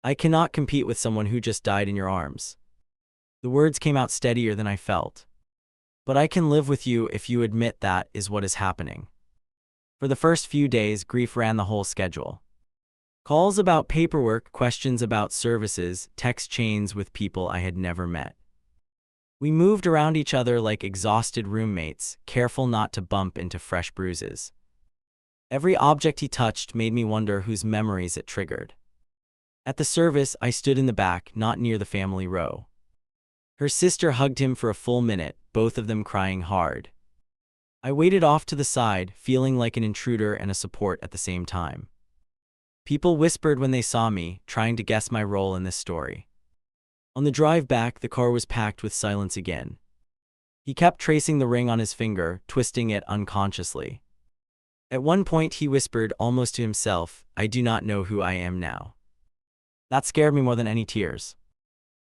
I cannot compete with someone who just died in your arms. The words came out steadier than I felt. But I can live with you if you admit that is what is happening. For the first few days, grief ran the whole schedule. Calls about paperwork, questions about services, text chains with people I had never met. We moved around each other like exhausted roommates, careful not to bump into fresh bruises. Every object he touched made me wonder whose memories it triggered. At the service, I stood in the back, not near the family row. Her sister hugged him for a full minute, both of them crying hard. I waited off to the side, feeling like an intruder and a support at the same time. People whispered when they saw me, trying to guess my role in this story. On the drive back, the car was packed with silence again. He kept tracing the ring on his finger, twisting it unconsciously. At one point he whispered, almost to himself, I do not know who I am now. That scared me more than any tears.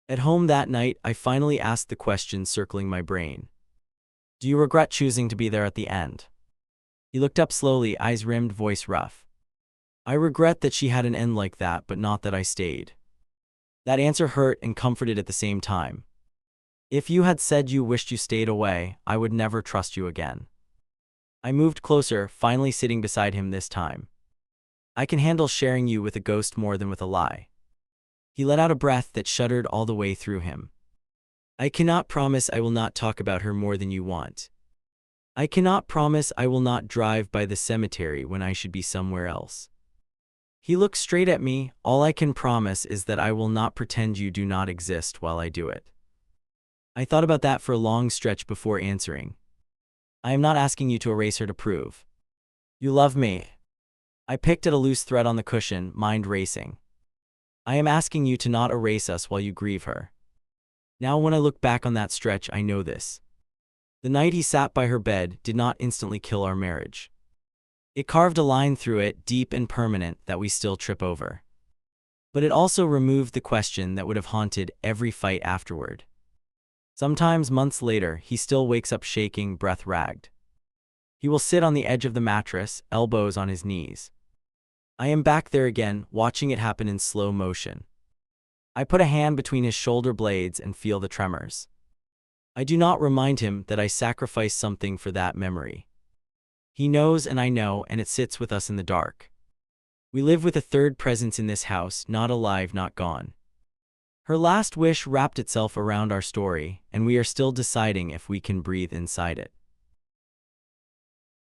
At home that night, I finally asked the question circling my brain. Do you regret choosing to be there at the end? He looked up slowly, eyes rimmed, voice rough. I regret that she had an end like that, but not that I stayed. That answer hurt and comforted at the same time. If you had said you wished you stayed away, I would never trust you again. I moved closer, finally sitting beside him this time. I can handle sharing you with a ghost more than with a lie. He let out a breath that shuddered all the way through him. I cannot promise I will not talk about her more than you want. I cannot promise I will not drive by the cemetery when I should be somewhere else. He looked straight at me. All I can promise is that I will not pretend you do not exist while I do it. I thought about that for a long stretch before answering. I am not asking you to erase her to prove you love me. I picked at a loose thread on the cushion, mind racing. I am asking you to not erase us while you grieve her. Now when I look back on that stretch, I know this. The night he sat by her bed did not instantly kill our marriage. It carved a line through it, deep and permanent, that we still trip over. But it also removed the question that would have haunted every fight afterward. Sometimes, months later, he still wakes up shaking, breath ragged. He will sit on the edge of the mattress, elbows on his knees. I am back there again, watching it happen in slow motion. I put a hand between his shoulder blades and feel the tremors. I do not remind him that I sacrificed something for that memory. He knows and I know, and it sits with us in the dark. We live with a third presence in this house, not alive, not gone. Her last wish wrapped itself around our story, and we are still deciding if we can breathe inside it.